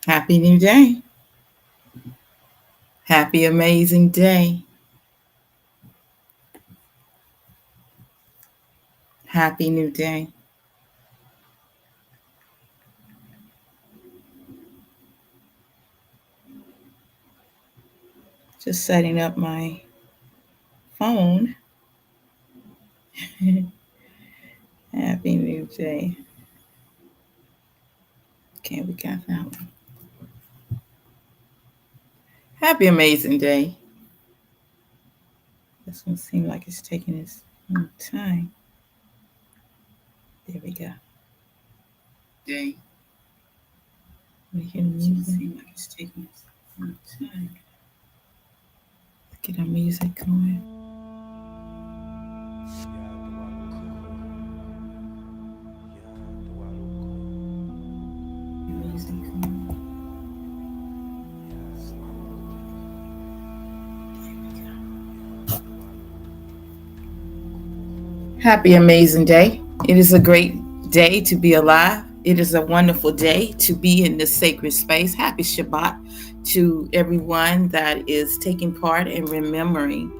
Happy New Day. Happy amazing day. Happy New Day. Just setting up my phone. Happy New Day. Okay, we got that one. Happy amazing day. This one seems like it's taking its own time. There we go. Day. We can seem like it's taking its own time. Let's get our music going. Music going. Happy amazing day. It is a great day to be alive. It is a wonderful day to be in this sacred space. Happy Shabbat to everyone that is taking part and remembering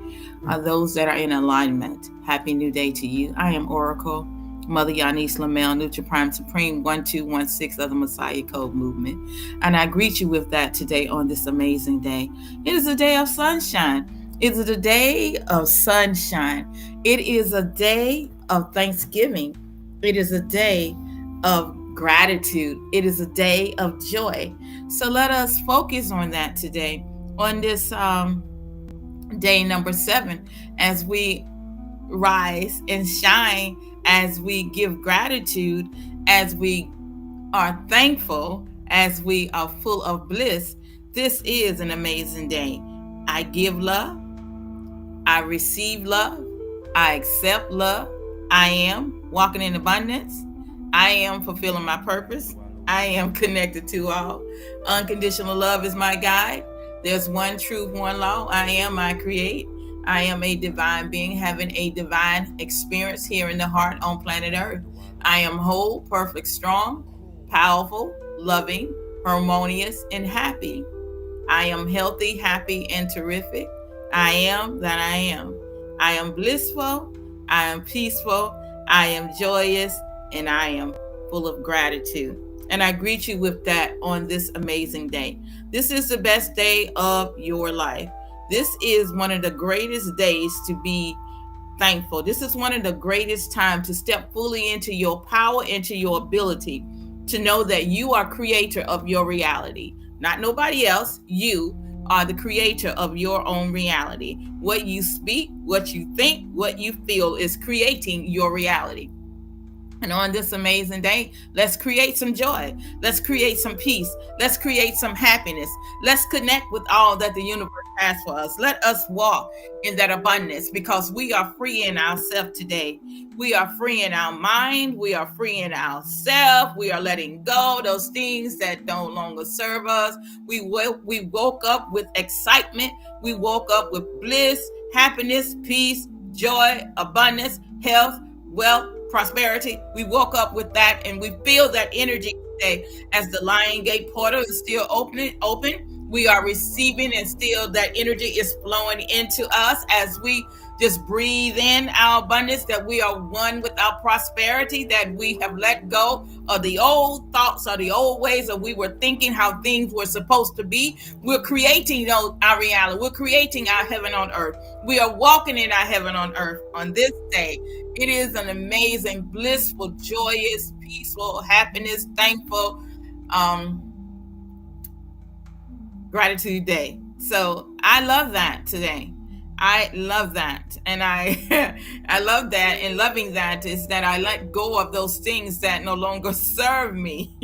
those that are in alignment. Happy new day to you. I am Oracle, Mother Yanis Lamel, Nutra Prime Supreme 1216 of the Messiah Code Movement. And I greet you with that today on this amazing day. It is a day of sunshine. It is a day of sunshine. It is a day of Thanksgiving. It is a day of gratitude. It is a day of joy. So let us focus on that today, on this day number 7, as we rise and shine, as we give gratitude, as we are thankful, as we are full of bliss. This is an amazing day. I give love. I receive love. I accept love. I am walking in abundance. I am fulfilling my purpose. I am connected to all. Unconditional love is my guide. There's one truth, one law. I am, I create. I am a divine being having a divine experience here in the heart on planet Earth. I am whole, perfect, strong, powerful, loving, harmonious, and happy. I am healthy, happy, and terrific. I am that I am. I am blissful. I am peaceful. I am joyous. And I am full of gratitude. And I greet you with that on this amazing day. This is the best day of your life. This is one of the greatest days to be thankful. This is one of the greatest times to step fully into your power, into your ability, to know that you are creator of your reality. Not nobody else. You are the creator of your own reality. What you speak, what you think, what you feel is creating your reality. And on this amazing day, let's create some joy. Let's create some peace. Let's create some happiness. Let's connect with all that the universe has for us. Let us walk in that abundance, because we are freeing ourselves today. We are freeing our mind. We are freeing ourselves. We are letting go of those things that no longer serve us. We woke up with excitement. We woke up with bliss, happiness, peace, joy, abundance, health, wealth, prosperity. We woke up with that, and we feel that energy today as the Lion Gate portal is still open. We are receiving, and still that energy is flowing into us as we just breathe in our abundance, that we are one with our prosperity, that we have let go of the old thoughts or the old ways that we were thinking how things were supposed to be. We're creating our reality. We're creating our heaven on earth. We are walking in our heaven on earth on this day. It is an amazing, blissful, joyous, peaceful, happiness, thankful, gratitude day. So I love that today. I love that. And I I love that, and loving that is that I let go of those things that no longer serve me.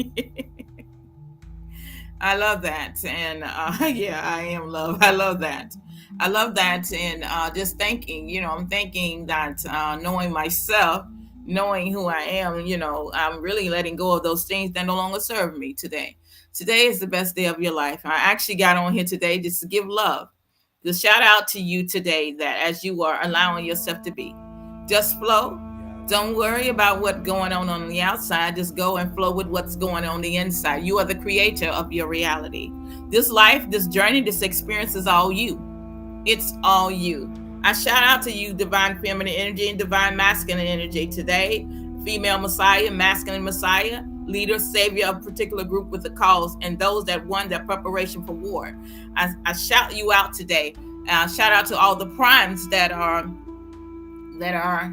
I love that. And yeah, I am love. I love that. I love that. And just thinking, I'm thinking that knowing myself, knowing who I am, I'm really letting go of those things that no longer serve me today. Today is the best day of your life. I actually got on here today just to give love. Just shout out to you today, that as you are allowing yourself to be, just flow, Don't worry about what's going on the outside. Just go and flow with what's going on the inside. You are the creator of your reality. This life, this journey, this experience is all you. It's all you. I shout out to you, divine feminine energy and divine masculine energy today. Female Messiah, masculine Messiah, leader, savior of a particular group with a cause, and those that won their preparation for war. I shout you out today. Shout out to all the primes that are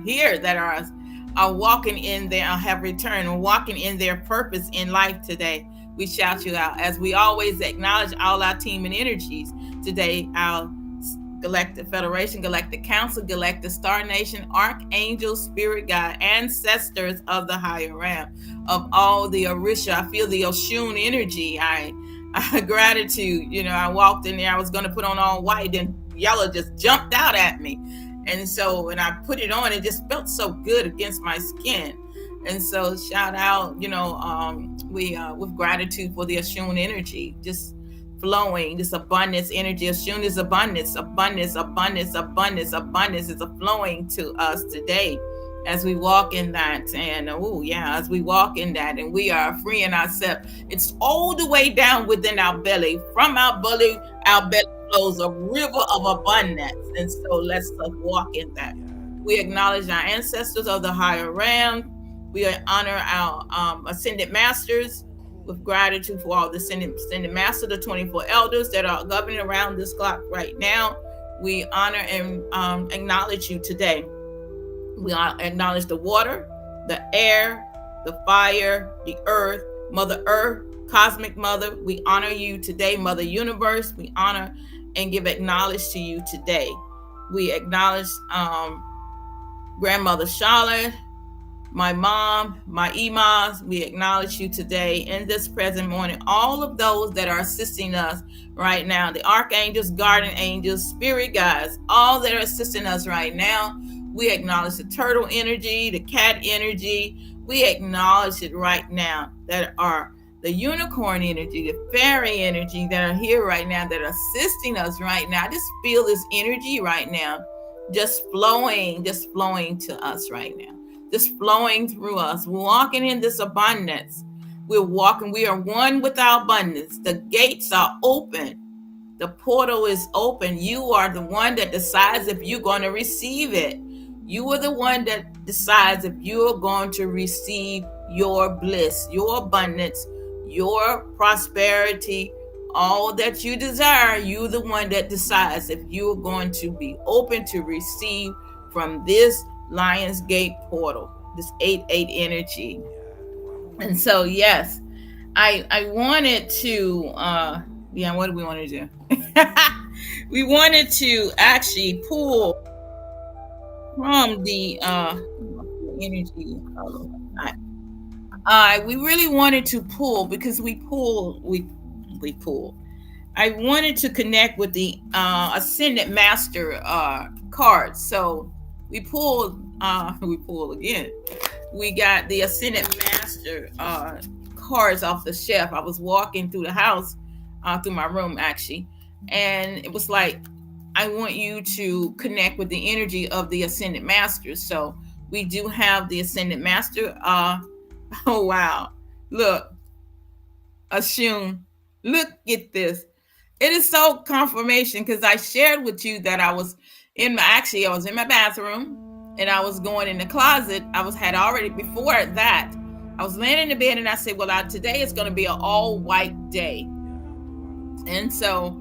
here, that are walking in their, have returned, walking in their purpose in life today. We shout you out as we always acknowledge all our team and energies today. Our Galactic Federation, Galactic Council, Galactic Star Nation, Archangel, Spirit Guide, ancestors of the higher realm, of all the Orisha. I feel the Oshun energy. I gratitude. I walked in there. I was going to put on all white, and yellow just jumped out at me. And so when I put it on, it just felt so good against my skin. And so shout out, with gratitude for the Oshun energy, just flowing, this abundance energy. Oshun is abundance, abundance, abundance, abundance, abundance is a flowing to us today as we walk in that. And as we walk in that, and we are freeing ourselves. It's all the way down within our belly. From our belly flows a river of abundance. And so let's walk in that. We acknowledge our ancestors of the higher realm. We honor our ascended masters with gratitude for all the ascended masters, the 24 elders that are governing around this clock right now. We honor and acknowledge you today. We acknowledge the water, the air, the fire, the earth, Mother Earth, Cosmic Mother. We honor you today, Mother Universe. We honor and give acknowledge to you today. We acknowledge Grandmother Charlotte, my mom, my Emas. We acknowledge you today in this present morning. All of those that are assisting us right now, the archangels, guardian angels, spirit guides, all that are assisting us right now. We acknowledge the turtle energy, the cat energy. We acknowledge it right now, that are the unicorn energy, the fairy energy that are here right now, that are assisting us right now. I just feel this energy right now, just flowing to us right now. Just flowing through us, walking in this abundance. We're walking, we are one with our abundance. The gates are open. The portal is open. You are the one that decides if you're going to receive it. You are the one that decides if you're going to receive your bliss, your abundance, your prosperity, all that you desire. You're the one that decides if you're going to be open to receive from this Lion's Gate portal, this 8/8 energy. And so, yes, I wanted to, what do we want to do? We wanted to actually pull from the energy. We really wanted to pull, because we pull. I wanted to connect with the Ascended Master cards. So we pulled again. We got the Ascended Master cards off the shelf. I was walking through the house, through my room actually, and it was like, I want you to connect with the energy of the Ascended Masters. So we do have the Ascended Master. Oh wow! Look, Oshun, look at this. It is so confirmation, because I shared with you that I was in my bathroom, and I was going in the closet. Had already before that, I was laying in the bed, and I said, well, today is going to be an all white day. And so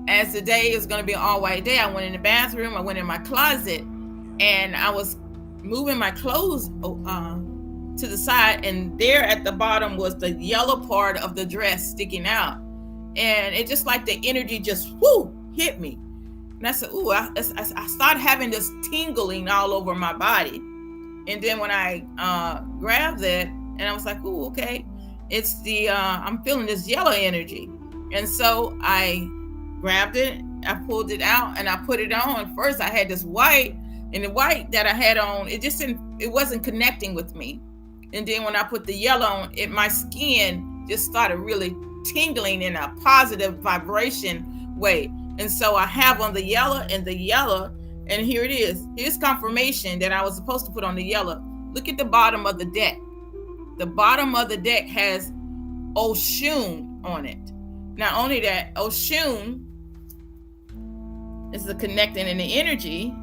as the day is going to be an all white day, I went in the bathroom, I went in my closet, and I was moving my clothes to the side, and there at the bottom was the yellow part of the dress sticking out. And it just like the energy just hit me. And I said, I started having this tingling all over my body. And then when I grabbed it, and I was like, okay, it's the, I'm feeling this yellow energy. And so I grabbed it, I pulled it out, and I put it on. First, I had this white, and the white that I had on, it wasn't connecting with me. And then when I put the yellow on, my skin just started really tingling in a positive vibration way. And so I have on the yellow, and here it is. Here's confirmation that I was supposed to put on the yellow. Look at the bottom of the deck. The bottom of the deck has Oshun on it. Not only that, Oshun is the connecting in the energy.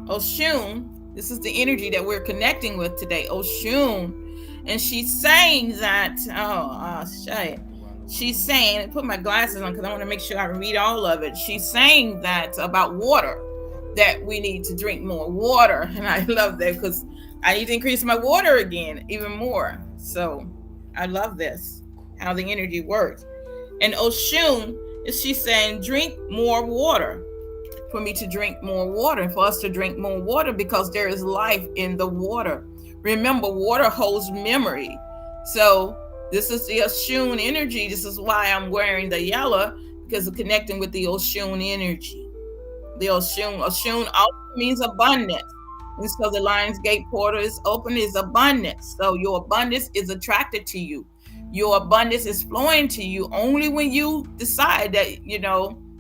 Oshun, this is the energy that we're connecting with today. Oshun. And she's saying that, she's saying, put my glasses on because I want to make sure I read all of it. She's saying that about water, that we need to drink more water. And I love that because I need to increase my water again, even more. So I love this, how the energy works. And Oshun, is she's saying, drink more water. For me to drink more water, for us to drink more water, because there is life in the water. Remember, water holds memory. So this is the Oshun energy. This is why I'm wearing the yellow, because of connecting with the Oshun energy. The Oshun also means abundance. And so the Lion's Gate portal is open, is abundance. So your abundance is attracted to you. Your abundance is flowing to you only when you decide that,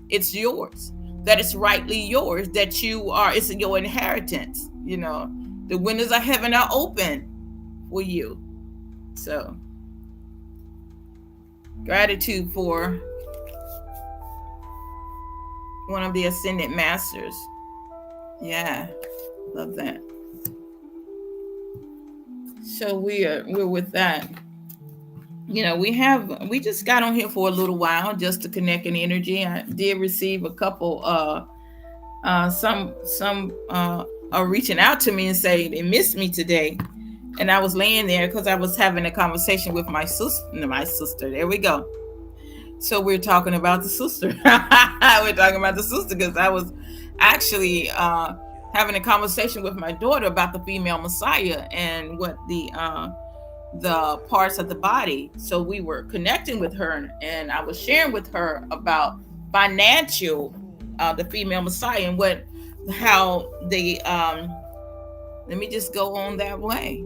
it's yours, that it's rightly yours, that it's your inheritance. The windows of heaven are open for you. So gratitude for one of the ascended masters. Yeah, love that. So we're with that. We just got on here for a little while just to connect in energy. I did receive a couple some are reaching out to me and say they missed me today. And I was laying there because I was having a conversation with my sister. There we go. So we're talking about the sister. We're talking about the sister because I was actually having a conversation with my daughter about the female Messiah and what the parts of the body. So we were connecting with her, and I was sharing with her about financial, the female Messiah, and how the let me just go on that way,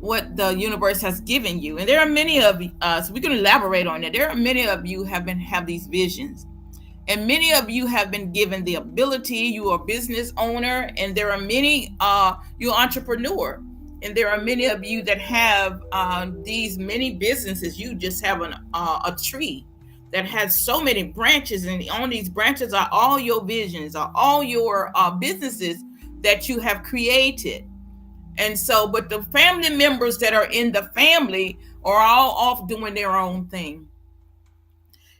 what the universe has given you. And there are many of us, we can elaborate on it. There are many of you have these visions, and many of you have been given the ability. You are a business owner, and there are many, you're an entrepreneur, and there are many of you that have these many businesses. You just have a tree that has so many branches, and on these branches are all your visions, are all your businesses that you have created. And so, but the family members that are in the family are all off doing their own thing.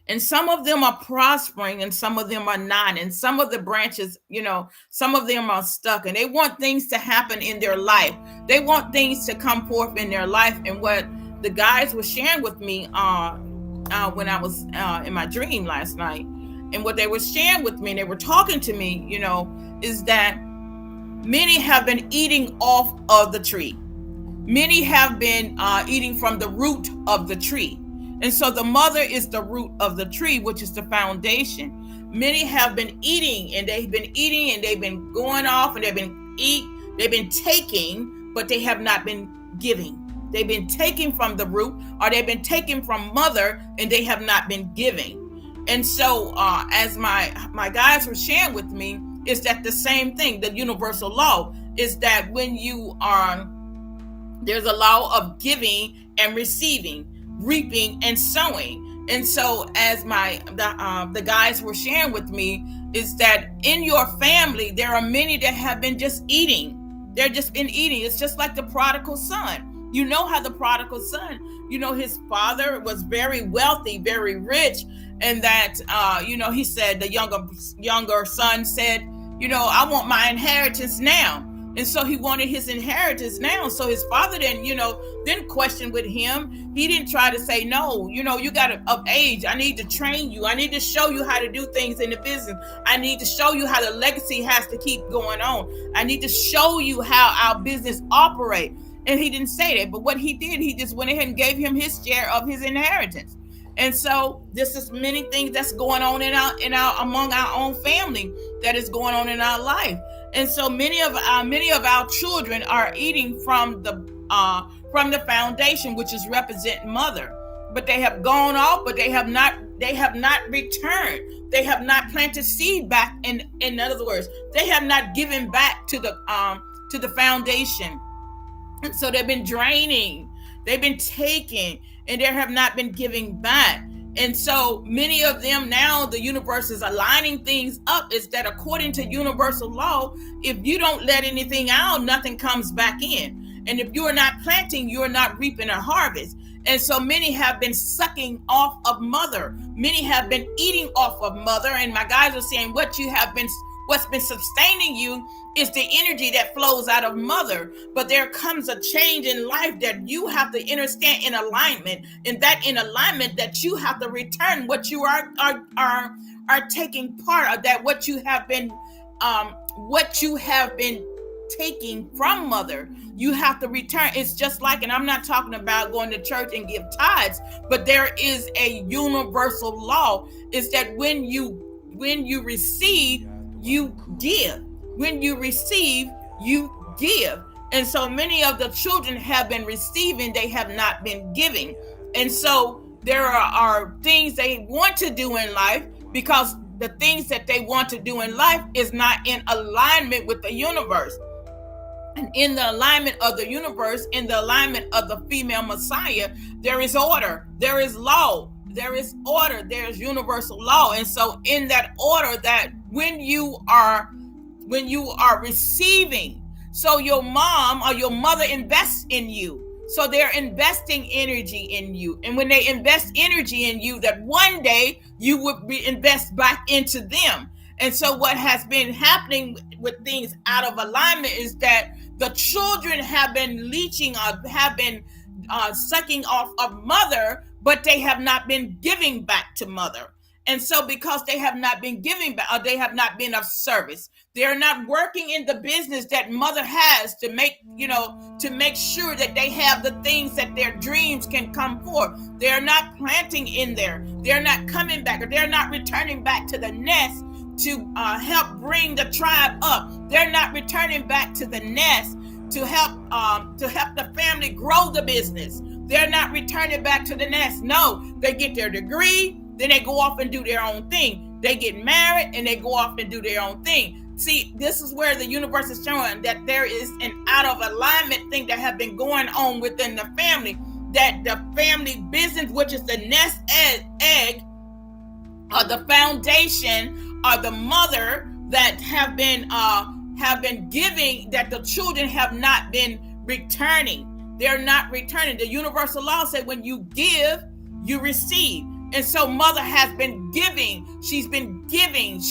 And some of them are prospering and some of them are not. And some of the branches, some of them are stuck, and they want things to happen in their life. They want things to come forth in their life. And what the guys were sharing with me when I was in my dream last night, and what they were sharing with me, and they were talking to me, is that many have been eating off of the tree. Many have been eating from the root of the tree. And so the mother is the root of the tree, which is the foundation. Many have been eating, and they've been going off, and they've been taking, but they have not been giving. They've been taking from the root, or they've been taking from mother, and they have not been giving. And so as my guys were sharing with me, is that the same thing, the universal law is that when you are, there's a law of giving and receiving, reaping and sowing. And so as the guys were sharing with me, is that in your family, there are many that have been just eating. They're just been eating. It's just like the prodigal son. You know how the prodigal son, his father was very wealthy, very rich. And that, he said, the younger son said, I want my inheritance now. And so he wanted his inheritance now. So his father didn't question with him. He didn't try to say, no, you got of age. I need to train you. I need to show you how to do things in the business. I need to show you how the legacy has to keep going on. I need to show you how our business operates. And he didn't say that. But what he did, he just went ahead and gave him his share of his inheritance. And so this is many things that's going on among our own family that is going on in our life. And so many of our children are eating from the foundation, which is represent mother. But they have gone off, but they have not returned. They have not planted seed back. In other words, they have not given back to the foundation. And so they've been draining, they've been taking, and there have not been giving back. And so many of them now, the universe is aligning things up, is that according to universal law, if you don't let anything out, nothing comes back in. And if you are not planting, you are not reaping a harvest. And so many have been sucking off of mother. Many have been eating off of mother. And my guys are saying what's been sustaining you is the energy that flows out of mother. But there comes a change in life that you have to understand in alignment. And that in alignment that you have to return what you are taking part of, that what you have been taking from mother, you have to return. It's just like, and I'm not talking about going to church and give tithes, but there is a universal law. Is that when you receive, you give. When you receive, you give. And so many of the children have been receiving, they have not been giving. And so there are things they want to do in life, because the things that they want to do in life is not in alignment with the universe. And in the alignment of the universe, in the alignment of the female Messiah, there is order, there is law, there is order, there is universal law. And so in that order, that when you are receiving, so your mom or your mother invests in you. So they're investing energy in you. And when they invest energy in you, that one day you would invest back into them. And so what has been happening with things out of alignment is that the children have been leeching, have been sucking off of mother, but they have not been giving back to mother. And so because they have not been giving back, or they have not been of service, they're not working in the business that mother has to make sure that they have the things that their dreams can come forth. They're not planting in there. They're not coming back, or they're not returning back to the nest to help bring the tribe up. They're not returning back to the nest to help the family grow the business. They're not returning back to the nest. No, they get their degree, then they go off and do their own thing. They get married and they go off and do their own thing. See, this is where the universe is showing that there is an out of alignment thing that have been going on within the family. That the family business, which is the nest egg, or the foundation, or the mother, that have been giving, that the children have not been returning. They're not returning. The universal law said when you give, you receive. And so mother has been giving. She's been giving.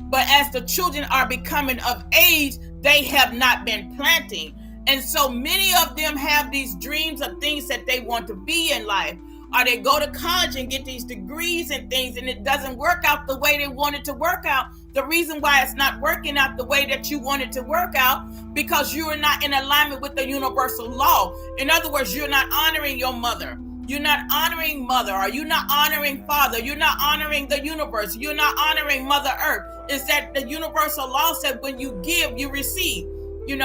But as the children are becoming of age, they have not been planting. And so many of them have these dreams of things that they want to be in life. Or they go to college and get these degrees and things, and it doesn't work out the way they want it to work out. The reason why it's not working out the way that you want it to work out, because you are not in alignment with the universal law. In other words, you're not honoring your mother. You're not honoring mother, or you're not honoring father. You're not honoring the universe. You're not honoring Mother Earth. Is that the universal law said when you give, you receive. You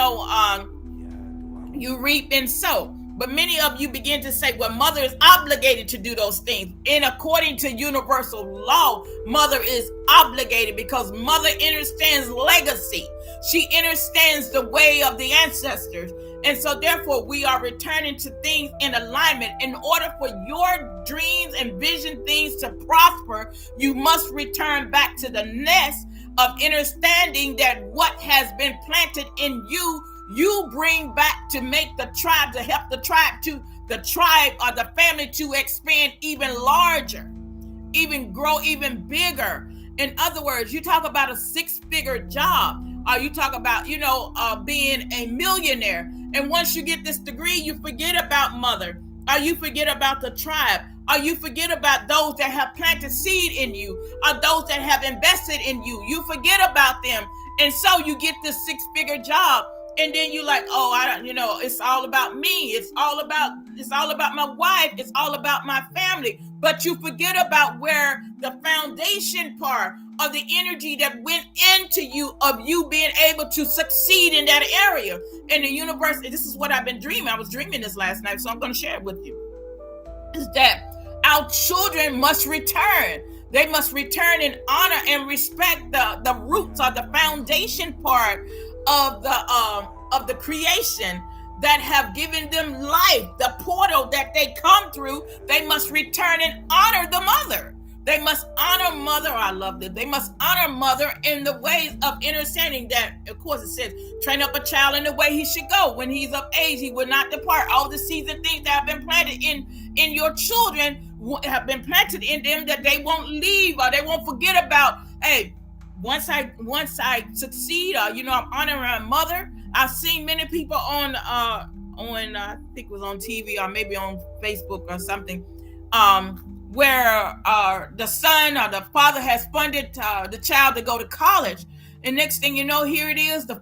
reap and sow. But many of you begin to say, well, mother is obligated to do those things. And according to universal law, mother is obligated, because mother understands legacy. She understands the way of the ancestors. And so therefore, we are returning to things in alignment. In order for your dreams and vision things to prosper, you must return back to the nest of understanding that what has been planted in you, you bring back to make the tribe, to help the tribe or the family to expand even larger, even grow even bigger. In other words, you talk about a 6-figure job, or you talk about, being a millionaire. And once you get this degree, you forget about mother, or you forget about the tribe, or you forget about those that have planted seed in you, or those that have invested in you. You forget about them. And so you get this 6-figure job. And then you like, oh, I don't, it's all about me. It's all about my wife. It's all about my family. But you forget about where the foundation part of the energy that went into you, of you being able to succeed in that area. And the universe, this is what I've been dreaming. I was dreaming this last night, so I'm going to share it with you. Is that our children must return. They must return in honor and respect the roots or the foundation part of the creation, that have given them life, the portal that they come through, they must return and honor the mother. They must honor mother. I love this. They must honor mother in the ways of understanding that, of course, it says, train up a child in the way he should go. When he's of age, he will not depart. All the seeds and things that have been planted in your children have been planted in them, that they won't leave or they won't forget about. Hey, once I succeed, or I'm honoring my mother. I've seen many people on I think it was on TV or maybe on Facebook or something, where the son or the father has funded the child to go to college, and next thing you know, here it is, the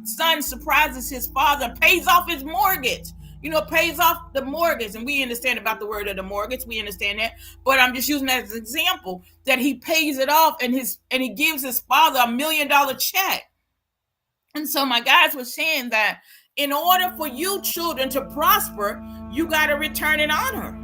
son surprises his father, pays off his mortgage. Pays off the mortgage, and we understand about the word of the mortgage. We understand that, but I'm just using that as an example that he pays it off, and he gives his father $1 million check. And so my guys were saying that in order for you children to prosper, you got to return and honor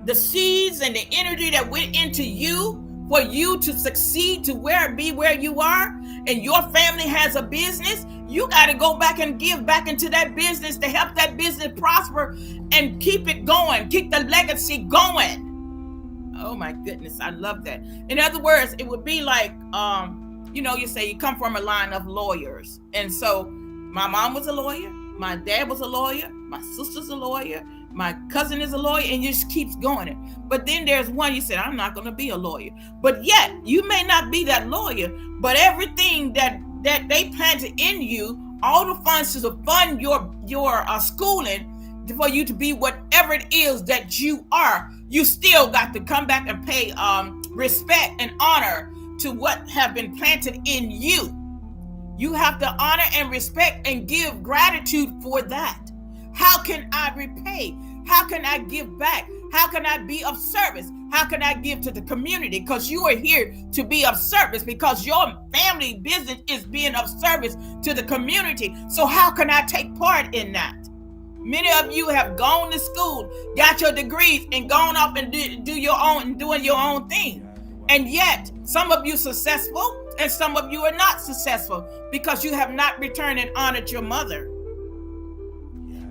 the seeds and the energy that went into you for you to succeed, to be where you are, and your family has a business. You got to go back and give back into that business to help that business prosper and keep it going, keep the legacy going. Oh my goodness, I love that. In other words, it would be like, you say you come from a line of lawyers. And so my mom was a lawyer, my dad was a lawyer, my sister's a lawyer, my cousin is a lawyer, and it just keeps going. But then there's one, you said, I'm not going to be a lawyer. But yet, you may not be that lawyer, but everything that they planted in you, all the funds to fund your schooling, for you to be whatever it is that you are, you still got to come back and pay respect and honor to what have been planted in you. You have to honor and respect and give gratitude for that. How can I repay? How can I give back? How can I be of service? How can I give to the community? Because you are here to be of service, because your family business is being of service to the community. So how can I take part in that? Many of you have gone to school, got your degrees, and gone off and doing your own thing. And yet, some of you successful and some of you are not successful because you have not returned and honored your mother.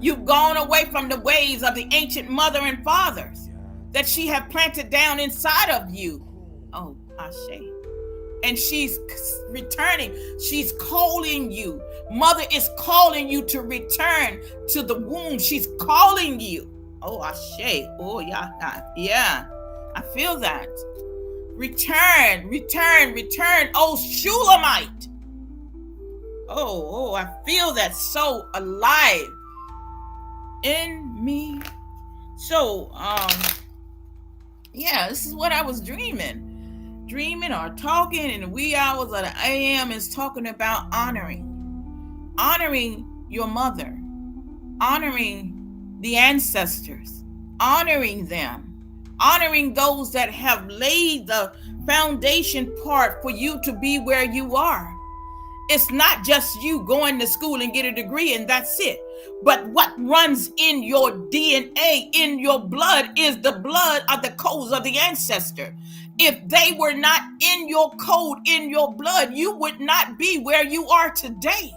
You've gone away from the ways of the ancient mother and fathers that she have planted down inside of you. Oh, Ashe. And she's returning. She's calling you. Mother is calling you to return to the womb. She's calling you. Oh, Ashe. Oh, yeah. Yeah. I feel that. Return, oh Shulamite. Oh, I feel that so alive in me. So, this is what I was dreaming or talking in the wee hours of the AM, is talking about honoring your mother, honoring the ancestors, honoring them. Honoring those that have laid the foundation part for you to be where you are. It's not just you going to school and get a degree and that's it. But what runs in your DNA, in your blood, is the blood of the codes of the ancestor. If they were not in your code, in your blood, you would not be where you are today.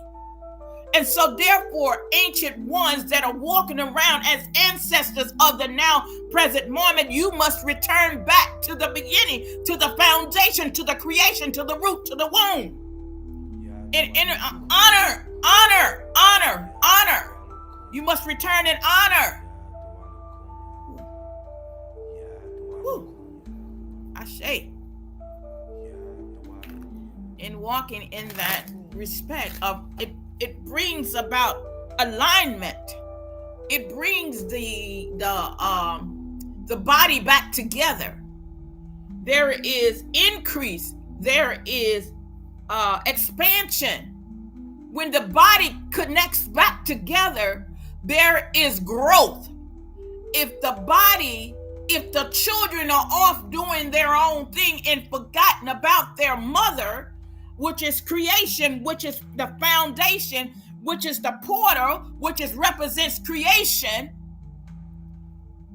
And so therefore, ancient ones that are walking around as ancestors of the now present moment, you must return back to the beginning, to the foundation, to the creation, to the root, to the womb. And honor. You must return and honor. Ashe. In walking in that respect of it. It brings about alignment. It brings the body back together. There is increase. There is expansion. When the body connects back together, there is growth. If the children are off doing their own thing and forgotten about their mother, which is creation, which is the foundation, which is the portal, which represents creation,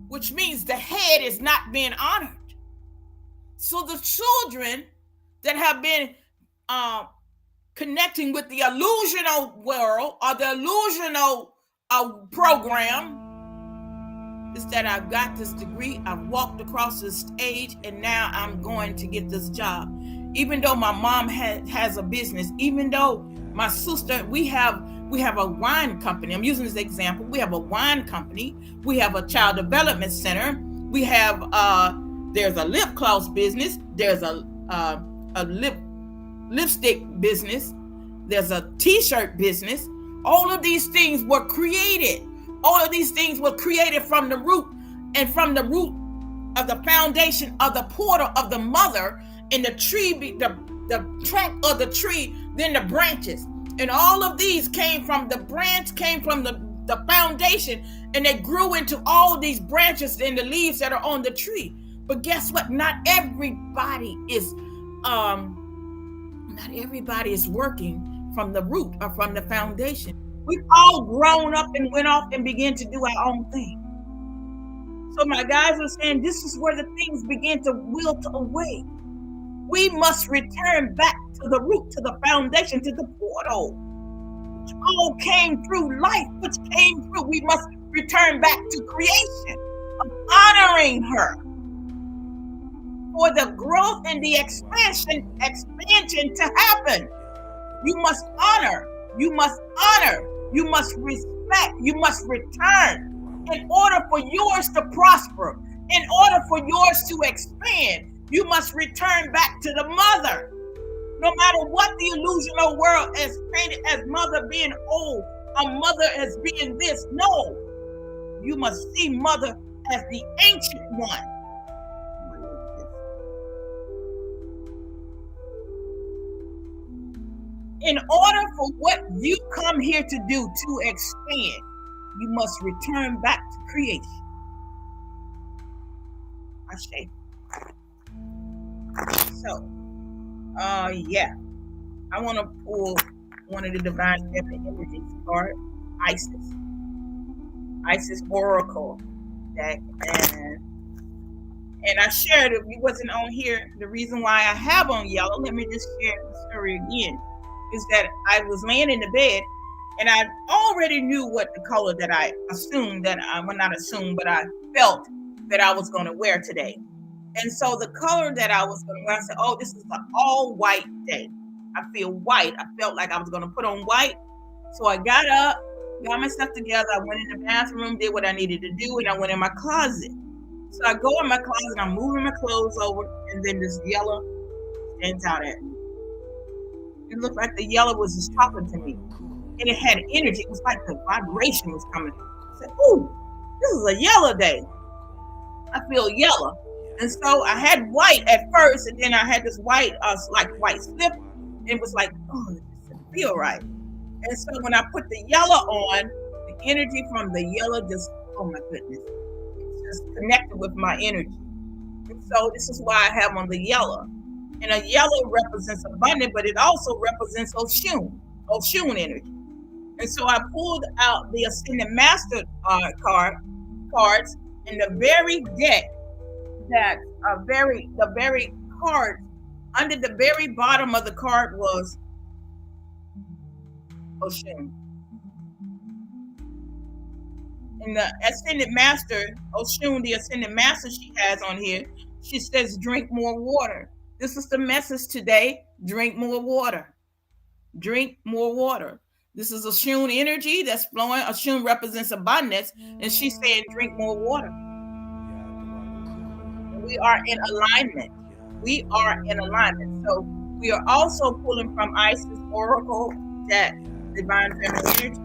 which means the head is not being honored. So the children that have been connecting with the illusional world or the illusional a program. It's that I've got this degree, I've walked across the stage, and now I'm going to get this job. Even though my mom has a business, even though my sister, we have a wine company. I'm using this example. We have a wine company. We have a child development center. We have there's a lip gloss business. There's a lipstick business. There's a t-shirt business. All of these things were created. All of these things were created from the root, and from the root of the foundation of the portal of the mother, and the tree, the trunk of the tree, then the branches. And all of these came from the branch, came from the foundation, and they grew into all these branches and the leaves that are on the tree. But guess what? Not everybody is working from the root or from the foundation. We've all grown up and went off and began to do our own thing. So my guys are saying this is where the things begin to wilt away. We must return back to the root, to the foundation, to the portal, which all came through life, which came through. We must return back to creation, of honoring her for the growth and the expansion to happen. You must honor, you must respect, you must return in order for yours to prosper, in order for yours to expand. You must return back to the mother. No matter what the illusional world has painted as mother being old, a mother as being this. No, you must see mother as the ancient one. In order for what you come here to do to expand, you must return back to creation. Ashe. So, yeah, I want to pull one of the divine feminine energies card, Isis Oracle deck, and I shared it. If you wasn't on here, the reason why I have on yellow, let me just share the story again, is that I was laying in the bed and I already knew what the color that I assumed that well, not assumed, but I felt that I was going to wear today. And so the color that I was going to wear, I said, oh, this is an all white day. I feel white. I felt like I was going to put on white. So I got up, got myself together. I went in the bathroom, did what I needed to do, and I went in my closet. So I go in my closet, I'm moving my clothes over, and then this yellow stands out at me. It looked like the yellow was just talking to me. And it had energy. It was like the vibration was coming. I said, ooh, this is a yellow day. I feel yellow. And so I had white at first, and then I had this white, like white slip. It was like, oh, it doesn't feel right. And so when I put the yellow on, the energy from the yellow just, oh my goodness, it's just connected with my energy. And so this is why I have on the yellow. And a yellow represents abundance, but it also represents Oshun energy. And so I pulled out the Ascended Master cards, and the very deck that the very card under the very bottom of the card was Oshun. And the Ascended Master, Oshun, the Ascended Master she has on here, she says, drink more water. This is the message today. Drink more water. Drink more water. This is Oshun energy that's flowing. Oshun represents abundance, and she's saying, drink more water. We are in alignment. We are in alignment. So we are also pulling from Isis Oracle, that divine feminine energy.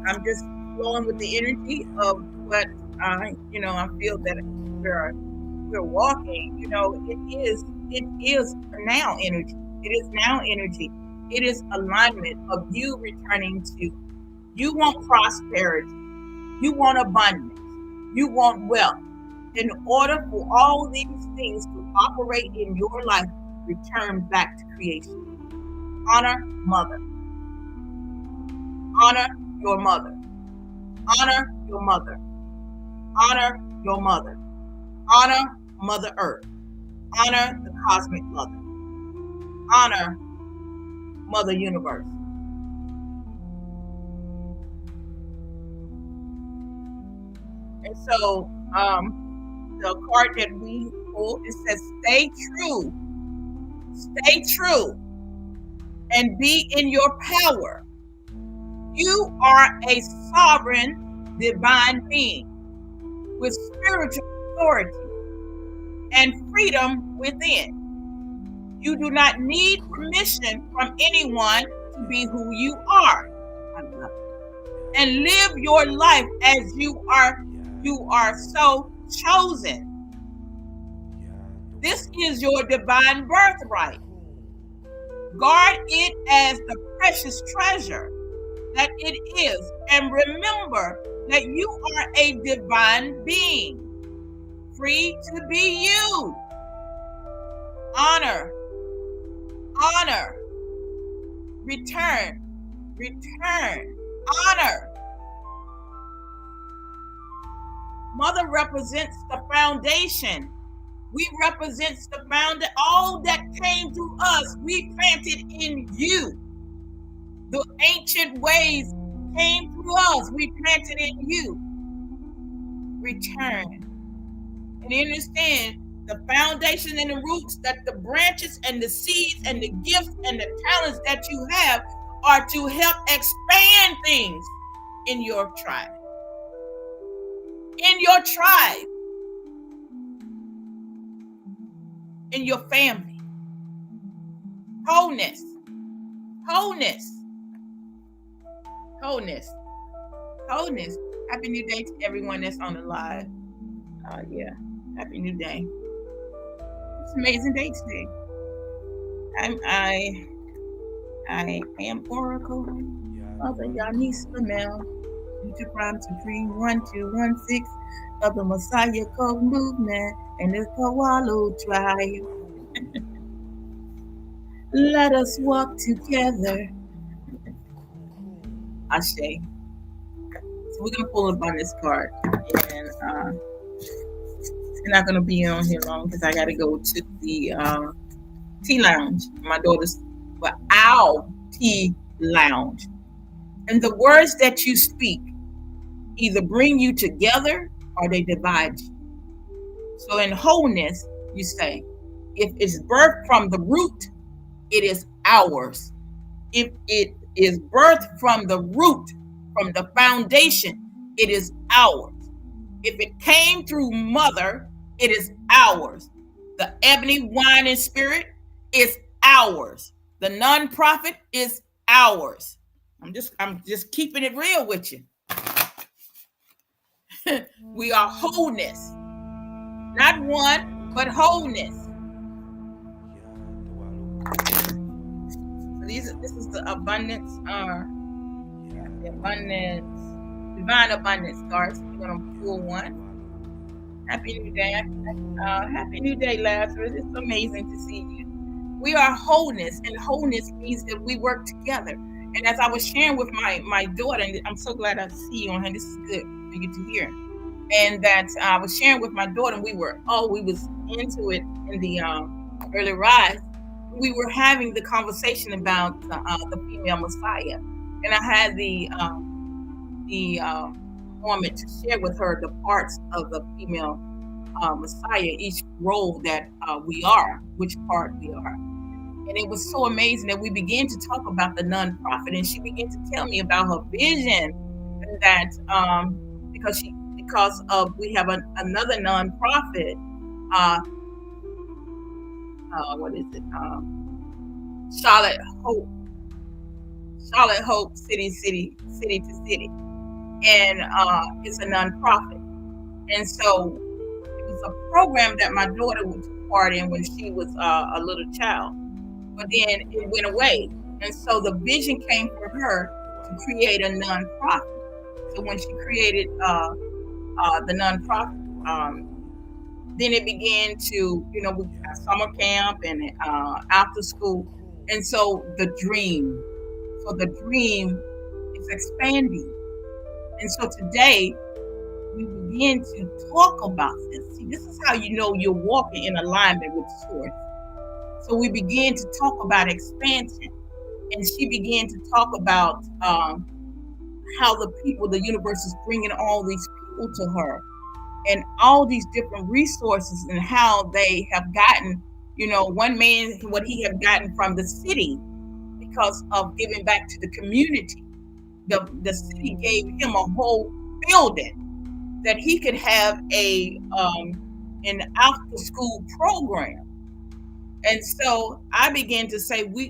I'm just flowing with the energy of what I feel that we're walking. It is now energy. It is now energy. It is alignment of you returning to. You want prosperity. You want abundance. You want wealth. In order for all these things to operate in your life, return back to creation. Honor mother. Honor your mother. Honor your mother. Honor your mother. Honor Mother Earth. Honor the cosmic mother. Honor Mother Universe. And so the card that we pulled, it says, stay true, and be in your power. You are a sovereign divine being with spiritual authority and freedom within. You do not need permission from anyone to be who you are. And live your life as you are so chosen. This is your divine birthright. Guard it as the precious treasure that it is, and remember that you are a divine being, free to be you. Honor, return, honor. Mother represents the foundation. We represent the foundation. All that came through us, we planted in you. The ancient ways came through us, we planted in you. Return. And understand the foundation and the roots, that the branches and the seeds and the gifts and the talents that you have are to help expand things in your tribe. In your tribe. In your family. Wholeness. Happy New Day to everyone that's on the live. Happy New Day. It's an amazing day today. I am Oracle, Mother Yanis Lamel, Future Prime Supreme 1216 of the Messiah Code Movement and the Kawalo tribe. Let us walk together. Ashe. So we're gonna pull up on this card, and it's not gonna be on here long because I gotta go to the tea lounge. My daughter's Owl Tea Lounge, and the words that you speak either bring you together or they divide you. So in wholeness, you say, if it's birthed from the root, it is ours. If it is birthed from the root, from the foundation, it is ours. If it came through mother, it is ours. The ebony wine and spirit is ours. The nonprofit is ours. I'm just keeping it real with you. We are wholeness. Not one, but wholeness. So this is the abundance, divine abundance cards. We're gonna pull one. Happy New Day. Happy New Day, Lazarus. It's amazing to see you. We are wholeness, and wholeness means that we work together. And as I was sharing with my daughter, and I'm so glad I see you on here. This is good for you to hear. And that I was sharing with my daughter, and we was into it in the early rise. We were having the conversation about the female Messiah, and I had the moment to share with her the parts of the female Messiah, each role that we are, which part we are. And it was so amazing that we began to talk about the nonprofit, and she began to tell me about her vision, and that because we have another nonprofit, what is it? Charlotte Hope City to City, and it's a nonprofit. And so it was a program that my daughter would take part in when she was a little child, but then it went away. And so the vision came for her to create a nonprofit. So when she created the nonprofit, then it began to, we got summer camp and after school. And so the dream is expanding. And so today we begin to talk about this. See, this is how you know you're walking in alignment with Source. So we began to talk about expansion, and she began to talk about how the universe is bringing all these people to her, and all these different resources and how they have gotten, one man, what he have gotten from the city because of giving back to the community. The city gave him a whole building that he could have an after school program. And so I began to say, we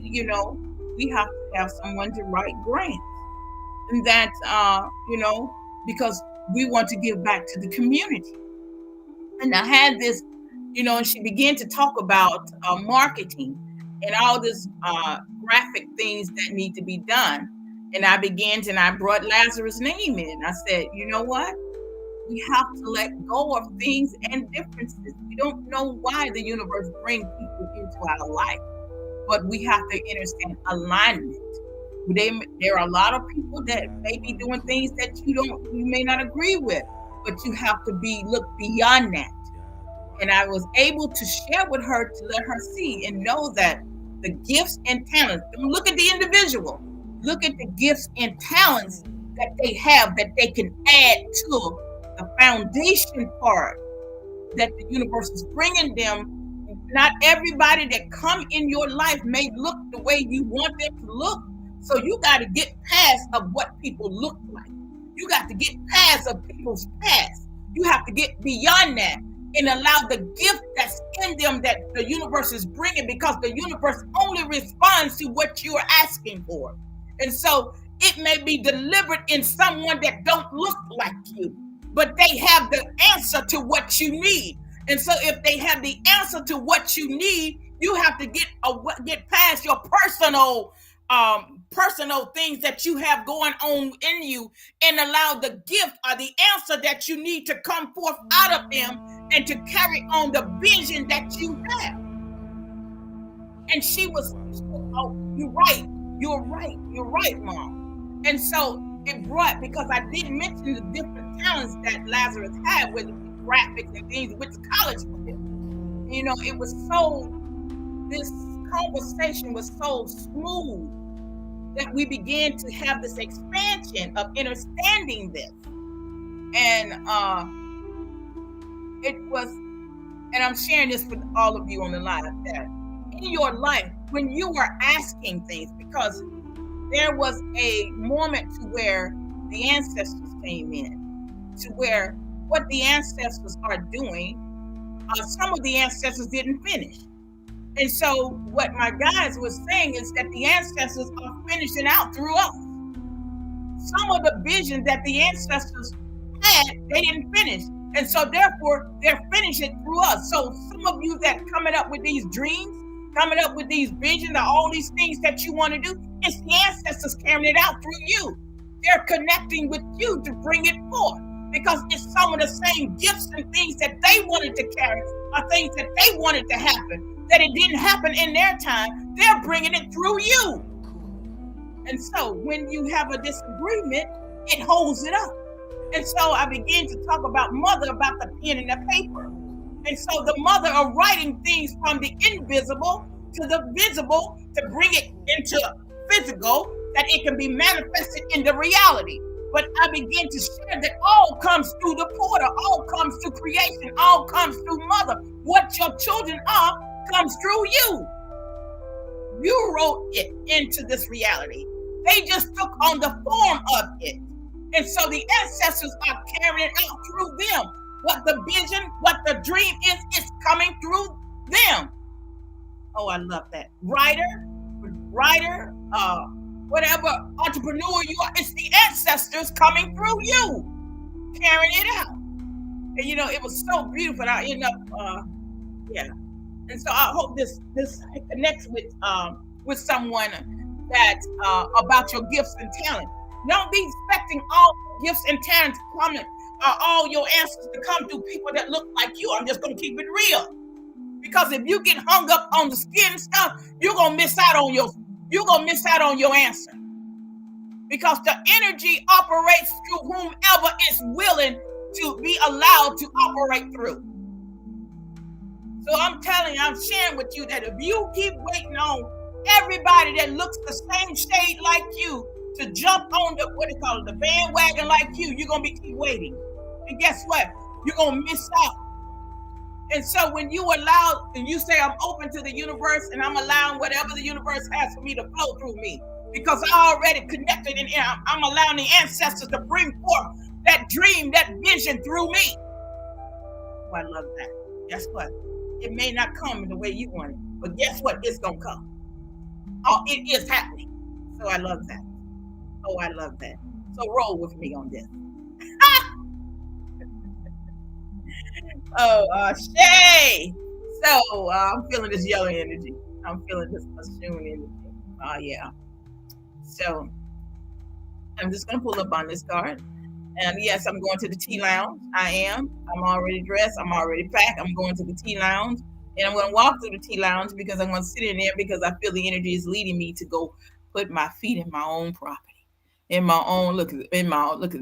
have to have someone to write grants, and that because we want to give back to the community. And I had this, and she began to talk about marketing and all this graphic things that need to be done. And I brought Lazarus' name in. I said, you know what? We have to let go of things and differences. We don't know why the universe brings people into our life, but we have to understand alignment. There are a lot of people that may be doing things that you may not agree with, but you have to look beyond that. And I was able to share with her to let her see and know that the gifts and talents, don't look at the individual, look at the gifts and talents that they have that they can add to the foundation part that the universe is bringing them. Not everybody that come in your life may look the way you want them to look. So you got to get past of what people look like. You got to get past of people's past. You have to get beyond that and allow the gift that's in them that the universe is bringing, because the universe only responds to what you are asking for. And so it may be delivered in someone that don't look like you, but they have the answer to what you need. And so if they have the answer to what you need, you have to get past your personal things that you have going on in you and allow the gift or the answer that you need to come forth out of them and to carry on the vision that you have. And she was, oh, you're right, Mom. And so it brought, because I didn't mention the different talents that Lazarus had with graphics and things, went to college with him. It was this conversation was so smooth that we began to have this expansion of understanding this. And I'm sharing this with all of you on the line, that in your life, when you are asking things, because there was a moment to where the ancestors came in, to where what the ancestors are doing, some of the ancestors didn't finish. And so what my guys was saying is that the ancestors are finishing out through us. Some of the visions that the ancestors had, they didn't finish. And so therefore, they're finishing through us. So some of you that coming up with these dreams, coming up with these visions, or all these things that you want to do, it's the ancestors carrying it out through you. They're connecting with you to bring it forth, because it's some of the same gifts and things that they wanted to carry, or things that they wanted to happen, that it didn't happen in their time. They're bringing it through you. And so when you have a disagreement, it holds it up. And so I began to talk about mother, about the pen and the paper. And so the mother are writing things from the invisible to the visible to bring it into physical, that it can be manifested in the reality. But I began to share that all comes through the portal, all comes through creation, all comes through mother. What your children are comes through you. You wrote it into this reality. They just took on the form of it. And so the ancestors are carrying it out through them. What the vision, what the dream is coming through them. Oh, I love that. Writer, whatever entrepreneur you are, it's the ancestors coming through you, carrying it out. And it was so beautiful. I end up, And so I hope this connects with someone that about your gifts and talents. Don't be expecting all gifts and talents to come, all your answers to come through people that look like you. I'm just going to keep it real. Because if you get hung up on the skin stuff, you're going to miss out on your answer. Because the energy operates through whomever is willing to be allowed to operate through. So I'm sharing with you that if you keep waiting on everybody that looks the same shade like you to jump on the bandwagon like you, you're going to keep waiting. And guess what? you're gonna miss out. And so when you allow and you say I'm open to the universe and I'm allowing whatever the universe has for me to flow through me, because I already connected and I'm allowing the ancestors to bring forth that dream, that vision through me. Oh, I love that. Guess what? It may not come in the way you want it, but guess what? It's gonna come. Oh, it is happening. So I love that. Oh, I love that. So roll with me on this. Oh, Shay. So I'm feeling this yellow energy. I'm feeling this assumed energy. Oh, yeah. So I'm just going to pull up on this card. And yes, I'm going to the tea lounge. I am. I'm already dressed. I'm already packed. I'm going to the tea lounge. And I'm going to walk through the tea lounge because I'm going to sit in there because I feel the energy is leading me to go put my feet in my own property, in my own look at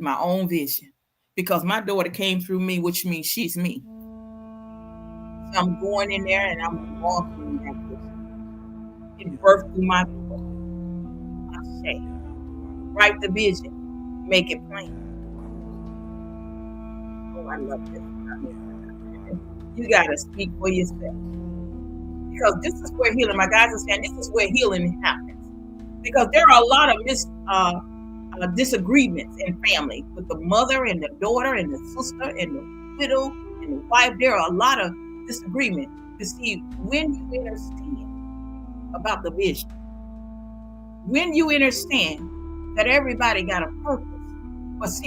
my own vision. Because my daughter came through me, which means she's me. So I'm going in there and I'm walking that vision. It birthed through my people. I say, write the vision, make it plain. Oh, I love this. You gotta speak for yourself. Because this is where healing, my guys are saying, this is where healing happens. Because there are a lot of disagreements in family with the mother and the daughter and the sister and the widow and the wife. There are a lot of disagreement to see when you understand about the vision, when you understand that everybody got a purpose.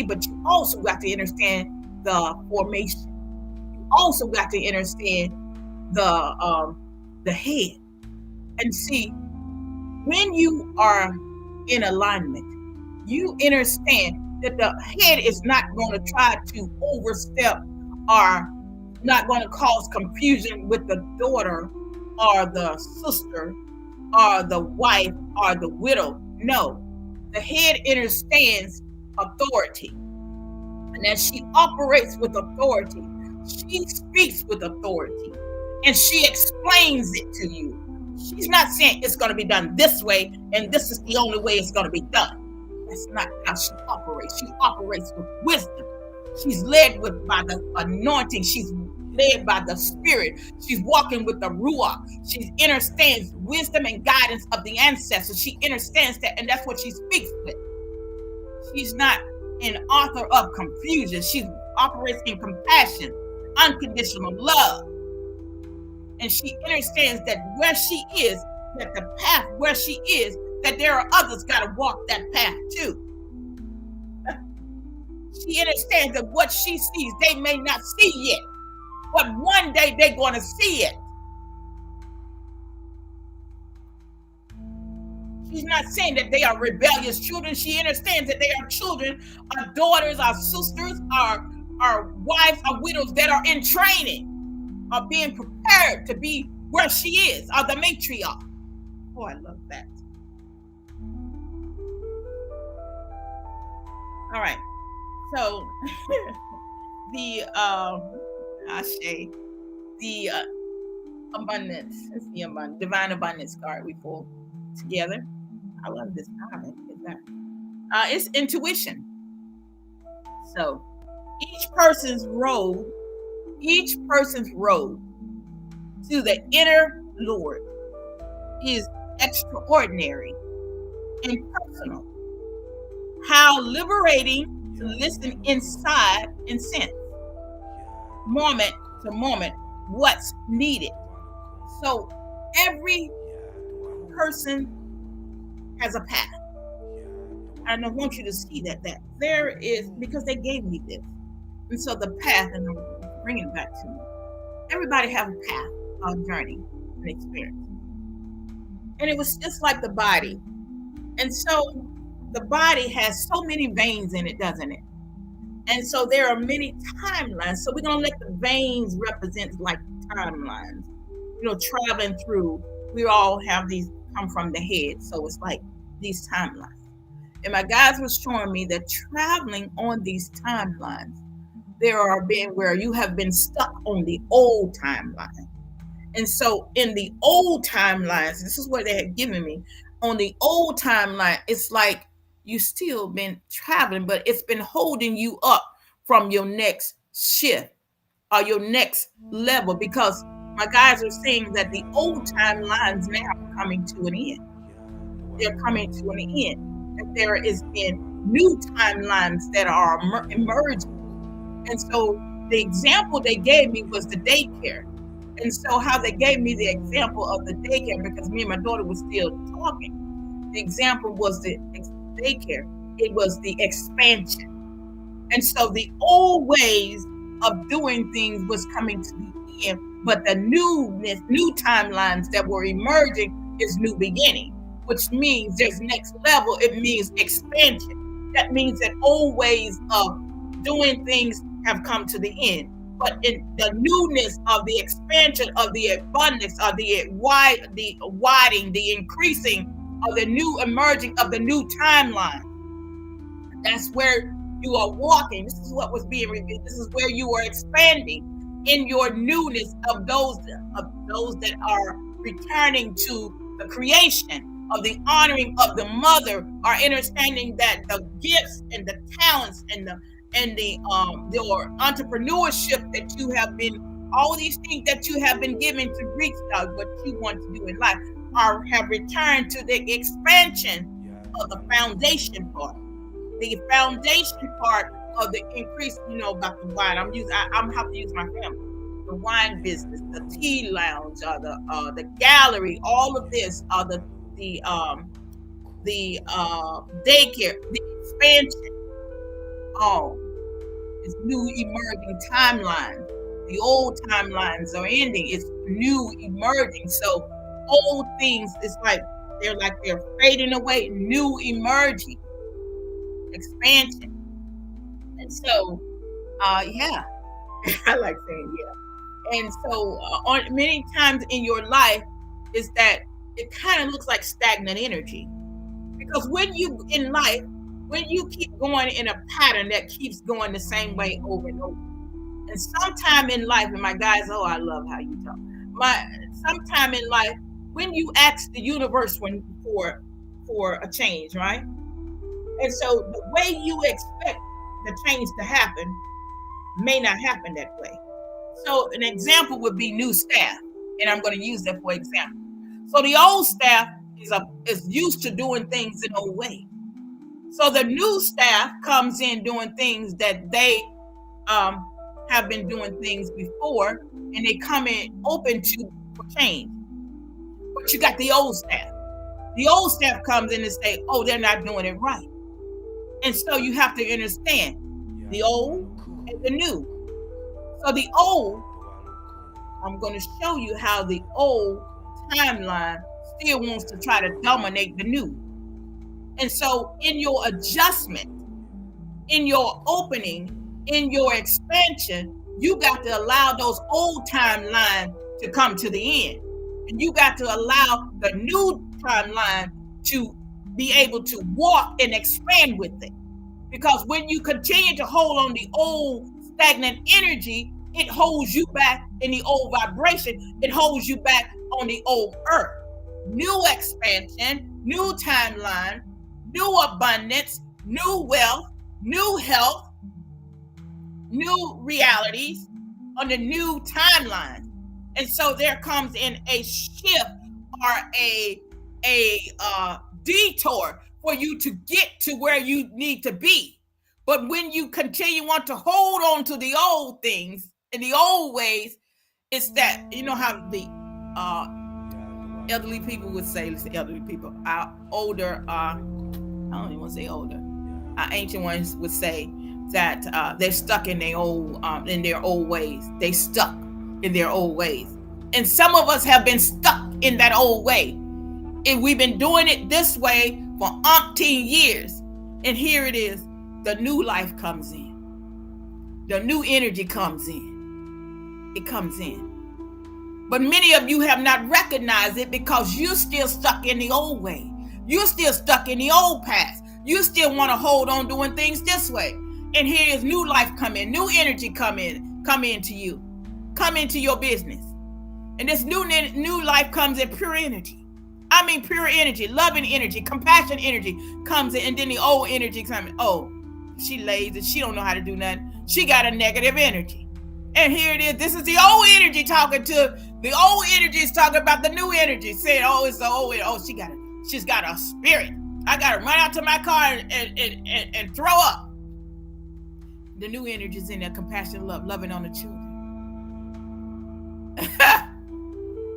But you also got to understand the formation. You also got to understand the head. And see, when you are in alignment, you understand that the head is not going to try to overstep or not going to cause confusion with the daughter or the sister or the wife or the widow. No, the head understands authority. And as she operates with authority, she speaks with authority and she explains it to you. She's not saying it's going to be done this way and this is the only way it's going to be done. That's not how she operates. She operates with wisdom. She's led by the anointing. She's led by the spirit. She's walking with the ruach. She understands wisdom and guidance of the ancestors. She understands that, and that's what she speaks with. She's not an author of confusion. She operates in compassion, unconditional love. And she understands that where she is, that the path where she is, that there are others got to walk that path too. She understands that what she sees, they may not see yet, but one day they're going to see it. She's not saying that they are rebellious children. She understands that they are children, our daughters, our sisters, our wives, our widows that are in training, are being prepared to be where she is, are the matriarch. Oh, I love that. All right. So the Ashe, the abundance, it's the divine abundance card we pull together. I love this card. It's intuition. So each person's road to the inner Lord is extraordinary and personal. How liberating to listen inside and sense, moment to moment, what's needed. So every person has a path. And I want you to see that there is, because they gave me this. And so the path, and I'm bringing it back to me. Everybody have a path, a journey, an experience. And it was just like the body. And so the body has so many veins in it, doesn't it? And so there are many timelines. So we're going to let the veins represent like timelines, traveling through. We all have these come from the head. So it's like these timelines. And my guides was showing me that traveling on these timelines, there are being where you have been stuck on the old timeline. And so in the old timelines, this is what they had given me. On the old timeline, it's like you still been traveling, but it's been holding you up from your next shift. or your next level, because my guys are saying that the old timelines now are coming to an end. They're coming to an end. That there is been new timelines that are emerging. And so the example they gave me was the daycare. And so how they gave me the example of the daycare, because me and my daughter were still talking, the example was the daycare. It was the expansion. And so the old ways of doing things was coming to the end, but the newness, new timelines that were emerging is new beginning, which means there's next level. It means expansion. That means that old ways of doing things have come to the end. But in the newness of the expansion of the abundance of the widening, the increasing of the new emerging of the new timeline, that's where you are walking. This is what was being revealed. This is where you are expanding in your newness of those that are returning to the creation of the honoring of the mother, are understanding that the gifts and the talents and your entrepreneurship that you have been, all these things that you have been given to reach out what you want to do in life have returned to the expansion of the foundation part. The foundation part of the increase, about the wine. I'm have to use my family. The wine business, the tea lounge, the gallery, all of this, the daycare, the expansion. It's new emerging timelines. The old timelines are ending. It's new emerging. So old things, it's like they're fading away. New emerging. Expansion. And so yeah. I like saying yeah. And so on many times in your life is that it kind of looks like stagnant energy, because when you in life, when you keep going in a pattern that keeps going the same way over and over, and sometime in life, and my guys, I love how you talk, sometime in life when you ask the universe for a change, right? And so the way you expect the change to happen may not happen that way. So an example would be new staff, and I'm going to use that for example. So the old staff is used to doing things an old way. So the new staff comes in doing things that they have been doing things before, and they come in open for change. But you got the old staff. The old staff comes in and say, "Oh, they're not doing it right." And so you have to understand the old and the new. So the old, I'm going to show you how the old timeline still wants to try to dominate the new. And so in your adjustment, in your opening, in your expansion, you got to allow those old timelines to come to the end. And you got to allow the new timeline to be able to walk and expand with it. Because when you continue to hold on the old stagnant energy, it holds you back in the old vibration. It holds you back on the old earth. New expansion, new timeline, new abundance, new wealth, new health, new realities on the new timeline. And so there comes in a shift or a detour for you to get to where you need to be. But when you want to hold on to the old things and the old ways, it's that, how the elderly people would say, elderly people, our older, I don't even want to say older, our ancient ones would say that they're stuck in their old ways. They stuck in their old ways. And some of us have been stuck in that old way. And we've been doing it this way for umpteen years. And here it is. The new life comes in. The new energy comes in. It comes in. But many of you have not recognized it because you're still stuck in the old way. You're still stuck in the old past. You still want to hold on doing things this way. And here is new life come in. New energy come into you. Come into your business. And this new life comes in pure energy. I mean pure energy, loving energy, compassion energy comes in, and then the old energy comes in. Oh, she lazy. She don't know how to do nothing. She got a negative energy. And here it is. This is the old energy talking to the old energy is talking about the new energy, saying, "Oh, it's the old. Oh, she's got a spirit. I gotta run out to my car and throw up." The new energy is in there, compassion, love, loving on the children.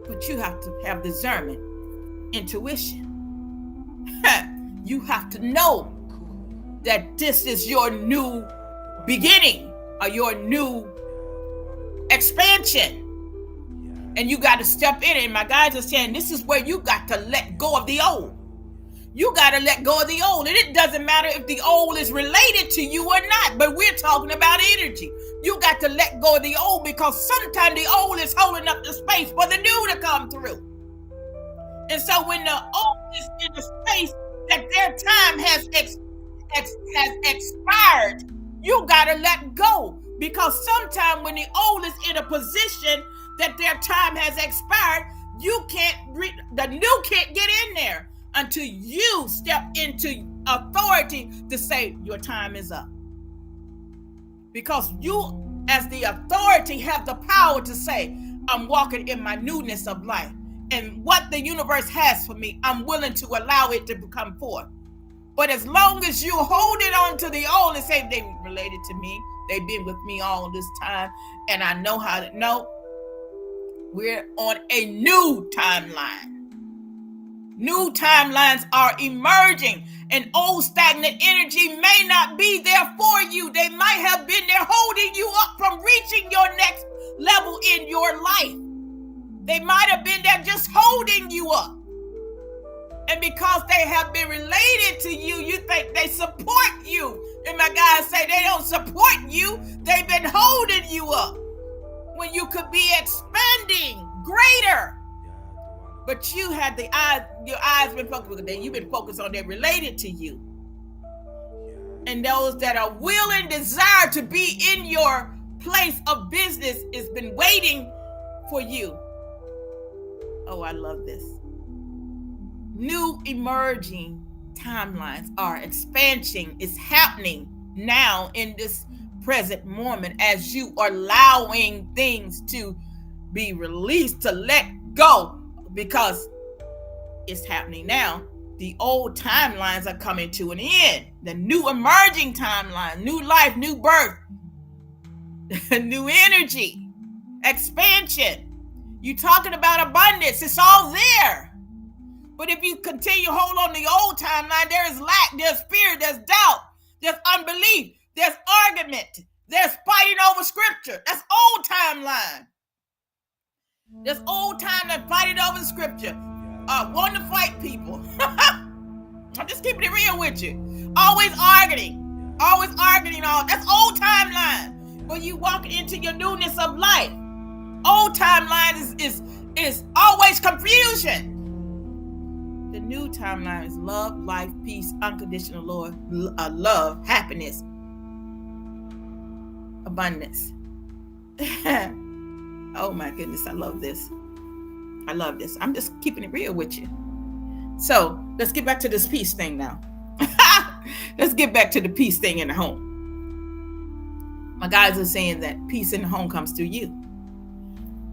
But you have to have discernment, intuition. You have to know that this is your new beginning or your new expansion. And you got to step in it. And my guys are saying this is where you got to let go of the old. You got to let go of the old. And it doesn't matter if the old is related to you or not, but we're talking about energy. You got to let go of the old because sometimes the old is holding up the space for the new to come through. And so when the old is in the space that their time has expired, you got to let go. Because sometimes when the old is in a position that their time has expired, the new can't get in there until you step into authority to say your time is up. Because you, as the authority, have the power to say, I'm walking in my newness of life. And what the universe has for me, I'm willing to allow it to come forth. But as long as you hold it on to the old and say they related to me, they've been with me all this time, and I know how to know, we're on a new timeline. New timelines are emerging, and old stagnant energy may not be there for you. They might have been there holding you up from reaching your next level in your life. They might have been there just holding you up. And because they have been related to you, you think they support you. And my guys say they don't support you. They've been holding you up when you could be expanding greater. But you had your eyes been focused on them. You've been focused on them related to you. And those that are willing, desire to be in your place of business has been waiting for you. Oh, I love this. New emerging timelines are expansion is happening now in this present moment as you are allowing things to be released, to let go, because it's happening now. The old timelines are coming to an end. The new emerging timeline, new life, new birth, new energy, expansion. You're talking about abundance. It's all there. But if you continue to hold on the old timeline, there is lack, there's fear, there's doubt, there's unbelief, there's argument, there's fighting over scripture. That's old timeline. There's old timeline fighting over the scripture. Wanting to fight people. I'm just keeping it real with you. Always arguing. That's old timeline. When you walk into your newness of life, old timeline is always confusion. The new timeline is love, life, peace, unconditional love, happiness, abundance. Oh my goodness, I love this. I'm just keeping it real with you. So let's get back to this peace thing now. Let's get back to the peace thing in the home. My guys are saying that peace in the home comes through you.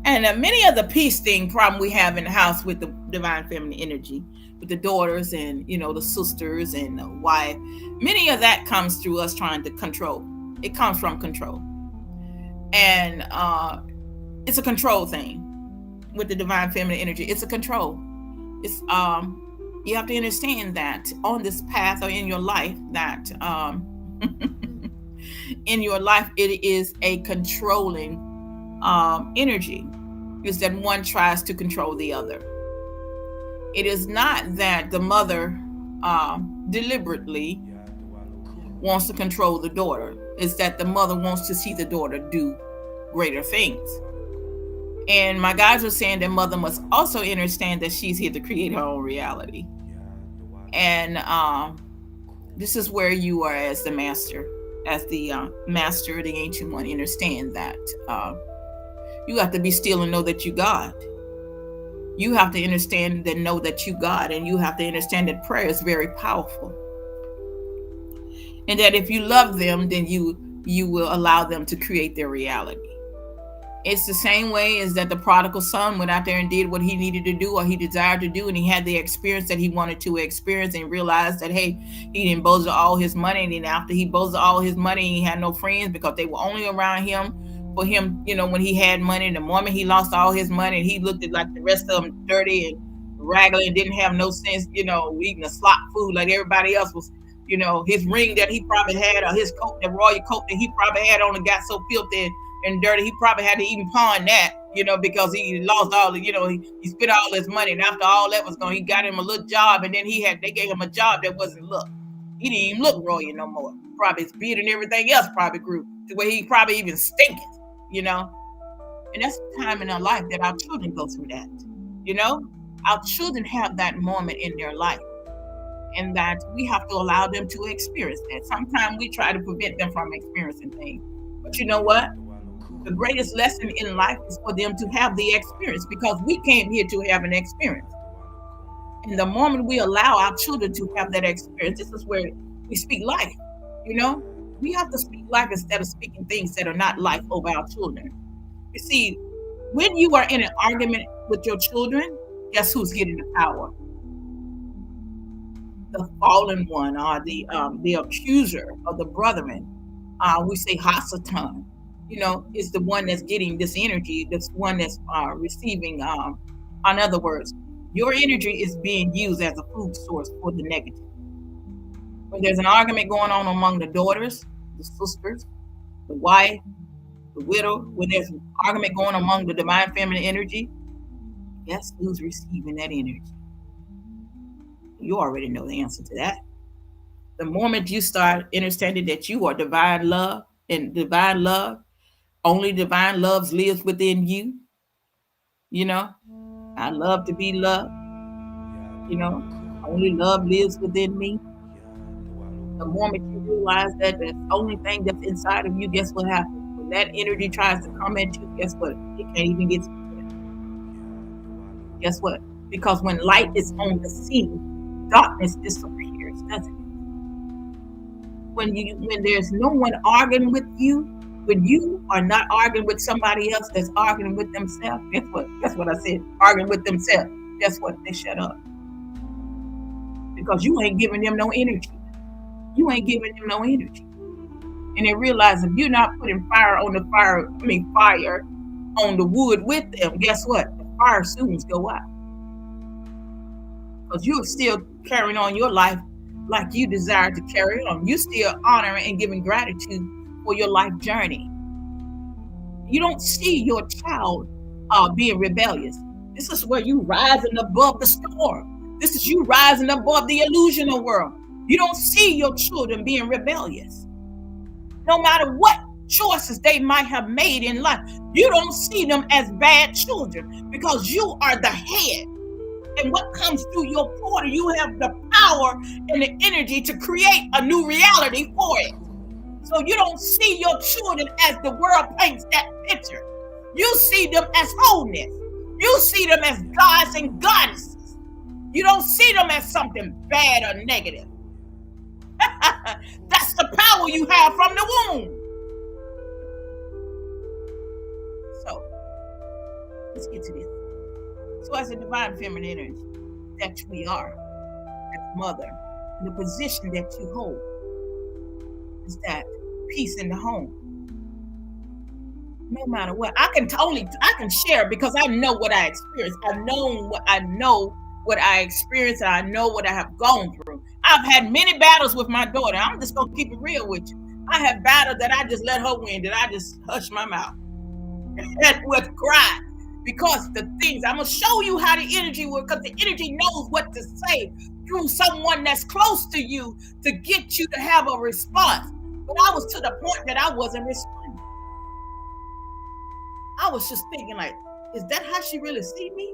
And many of the peace thing problem we have in the house with the divine feminine energy, with the daughters and, the sisters and the wife, many of that comes through us trying to control. It comes from control. And it's a control thing with the divine feminine energy. It's a control. It's you have to understand that on this path or in your life that in your life it is a controlling energy. Is that one tries to control the other. It is not that the mother deliberately wants to control the daughter. It's that the mother wants to see the daughter do greater things. And my guys are saying that mother must also understand that she's here to create her own reality. And this is where you are as the master, the ancient one, understand that you have to be still and know that you God. You have to understand and know that you God, and you have to understand that prayer is very powerful. And that if you love them, then you will allow them to create their reality. It's the same way as that the prodigal son went out there and did what he needed to do or he desired to do, and he had the experience that he wanted to experience and realized that, hey, he didn't bozo all his money. And then after he bozo all his money, he had no friends because they were only around him for him, when he had money. The moment he lost all his money, and he looked at like the rest of them dirty and raggedy and didn't have no sense, eating a slop food like everybody else was. His ring that he probably had, or his coat, the royal coat that he probably had on, and got so filthy and dirty, he probably had to even pawn that, because he lost all the, he spent all his money, and after all that was gone, he got him a little job, and then they gave him a job that wasn't he didn't even look royal no more. Probably his beard and everything else probably grew to where he probably even stinketh, and that's the time in our life that our children go through that, our children have that moment in their life. And that we have to allow them to experience that. Sometimes we try to prevent them from experiencing things. But you know what? The greatest lesson in life is for them to have the experience, because we came here to have an experience. And the moment we allow our children to have that experience, this is where we speak life. We have to speak life instead of speaking things that are not life over our children. You see, when you are in an argument with your children, guess who's getting the power? The fallen one, or the accuser of the brethren. We say Hasatan, is the one that's getting this energy, this one that's receiving. In other words, your energy is being used as a food source for the negative. When there's an argument going on among the daughters, the sisters, the wife, the widow, when there's an argument going among the divine feminine energy, guess who's receiving that energy? You already know the answer to that. The moment you start understanding that you are divine love, and divine love, only divine love lives within you. I love to be loved. Only love lives within me. The moment you realize that that's the only thing that's inside of you, guess what happens? When that energy tries to come at you, guess what? It can't even get to you. Guess what? Because when light is on the scene, darkness disappears, doesn't it? When there's no one arguing with you, when you are not arguing with somebody else that's arguing with themselves, guess what? That's what I said, arguing with themselves. Guess what? They shut up. Because you ain't giving them no energy. You ain't giving them no energy. And they realize if you're not putting fire on the wood with them, guess what? The fire soon go out. Because you're still carrying on your life like you desire to carry on. You're still honoring and giving gratitude for your life journey. You don't see your child being rebellious. This is where you rising above the storm. This is you rising above the illusional world. You don't see your children being rebellious. No matter what choices they might have made in life, you don't see them as bad children, because you are the head. And what comes through your portal, you have the power and the energy to create a new reality for it. So you don't see your children as the world paints that picture. You see them as wholeness. You see them as gods and goddesses. You don't see them as something bad or negative. That's the power you have from the womb. So let's get to this. So as a divine feminine energy that we are, as mother, in the position that you hold is that peace in the home. No matter what, I can share because I know what I experienced. I know what I experienced, and I know what I have gone through. I've had many battles with my daughter. I'm just gonna keep it real with you. I have battles that I just let her win, that I just hush my mouth and would cry. Because the things, I'm going to show you how the energy works, because the energy knows what to say through someone that's close to you to get you to have a response. But I was to the point that I wasn't responding. I was just thinking like, is that how she really see me?